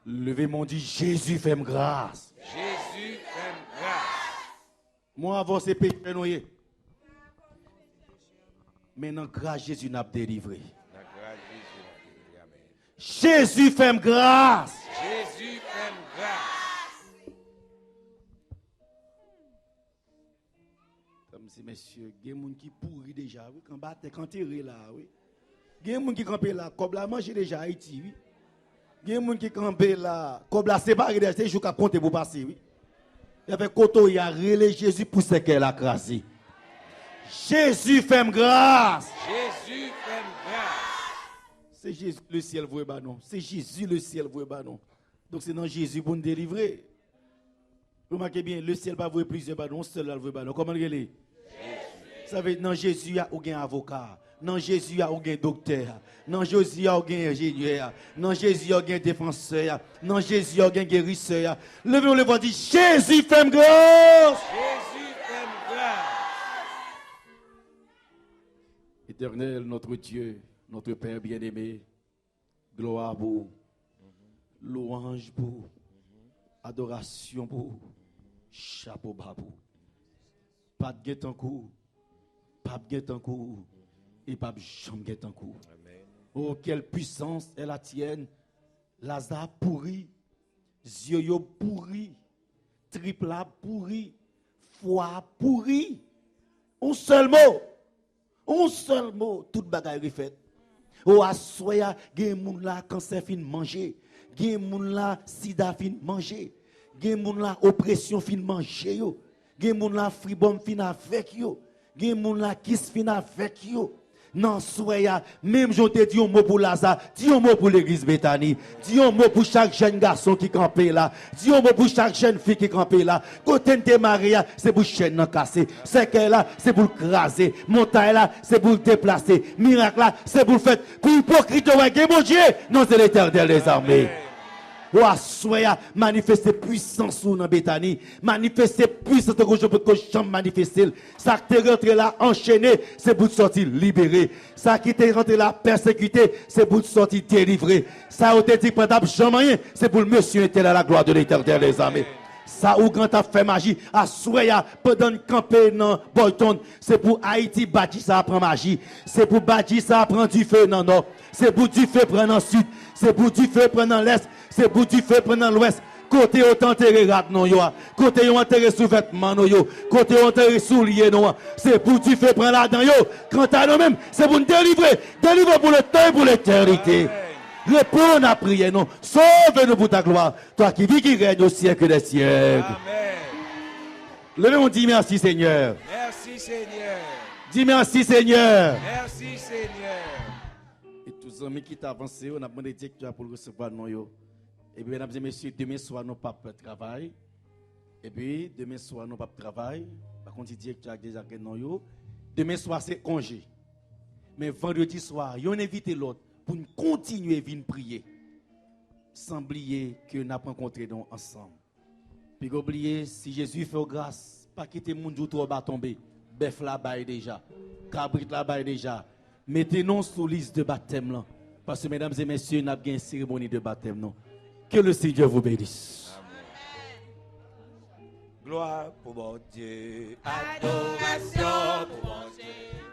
Levez-moi, dit Jésus, fais-moi grâce. Jésus, fais-moi grâce. Moi, avant, c'est péché noyé. Maintenant, grâce Jésus n'a pas délivré. Jésus fait grâce. Jésus fait grâce. Comme si, messieurs, il y a des gens qui pourrit déjà, oui, quand tu es là, oui. Il y a des gens qui campent là, comme la manger déjà Haïti, oui. Il y a des gens qui campent là, comme la séparé déjà, c'est juste qu'à compter pour passer, oui. Il y avait Koto, il y a relé Jésus pour ce qu'elle a crasé. Jésus fait grâce. Jésus fait grâce. C'est Jésus le ciel vous non. C'est Jésus le ciel vous non. Donc c'est dans Jésus pour nous délivrer. Remarquez bien, le ciel va vous plusieurs non, seul là vous non. Comment il est? Ça veut dire dans Jésus il y a aucun avocat. Dans Jésus il y a aucun docteur. Dans Jésus il y a aucun ingénieur. Dans Jésus il y a aucun défenseur. Dans Jésus il y a aucun guérisseur. Levez-vous le voix, dit Jésus fait grâce. Jésus fait grâce. Éternel, notre Dieu, notre Père bien-aimé, gloire pour, louange pour, adoration pour, chapeau bas pour. Pas de guet en cours, pas de guet en cours, et pas de jambe guet en cours. Oh, quelle puissance est la tienne. Lazare pourri, Zioyo pourri, Tripla pourri, foi pourri. Un seul mot, toute bagaille refait. Oh, à soya, gen moun la cancer fin manger, gen moun la sida fin manger, gen moun la oppression fin manger yo, gen moun la fribom fin avec yo, gen moun la kiss fin avec yo, Non, soya, même je te dis un mot pour Lazare, dis un mot pour l'église Bethany, dis un mot pour chaque jeune garçon qui campait là, dis un mot pour chaque jeune fille qui campait là. Côté de Maria, c'est pour chaîne non casser. C'est qu'elle là, c'est pour le craser. Montagne là, c'est pour le déplacer. Miracle là, c'est pour le faire. Pour hypocrite, ouais, mon Dieu, non, c'est l'Éternel des armées. Soya, manifester puissance dans Bethany, manifester puissance que je peux que je manifester. Ça qui est rentré là enchaîné, c'est pour sortir libéré. Ça qui est rentré là persécuté, c'est pour sortir délivré. Ça qui dit pendant jamais, c'est pour le monsieur était à la gloire de l'Éternel des armées. Ça ou quand a fait magie, à Soya, pendant camper dans Bolton, c'est pour Haïti bâtir ça prend magie. C'est pour bâtir ça prend du feu dans le nord. C'est pour du feu prendre dans le sud. C'est pour du feu prendre dans l'est. C'est pour du feu prendre dans l'ouest. Côté autant enterré rat non yo. Côté yo enterré sous vêtements non yo. Côté enterré souliers non. C'est pour du feu prendre là-dedans yo. Quant à nous même, c'est pour nous délivrer. Délivrer pour le temps et pour l'éternité. Réponds à prier, non. Sauve-nous pour ta gloire. Toi qui vis, qui règne au siècle des siècles. Amen. Levez, on dit merci, Seigneur. Merci, Seigneur. Dis merci, Seigneur. Merci, Seigneur. Et tous les amis qui t'ont avancé, on a demandé directeur pour recevoir nous. Et puis, mesdames et messieurs, demain soir, nous pas de travail. Et puis, demain soir, nous pas de travail. Par contre, le directeur a déjà gagné nous. Demain soir, c'est congé. Mais vendredi soir, on invite l'autre pour nous continuer à venir prier. Sans oublier que nous avons rencontré ensemble. Puis oublier, si Jésus fait grâce, pas quitter le monde trop bas tomber. Bœuf là-bas déjà. Cabrit là-bas déjà. Mettez-nous sur liste de baptême là. Parce que mesdames et messieurs, nous avons une cérémonie de baptême. Non? Que le Seigneur vous bénisse. Gloire pour mon Dieu. Adoration pour mon Dieu.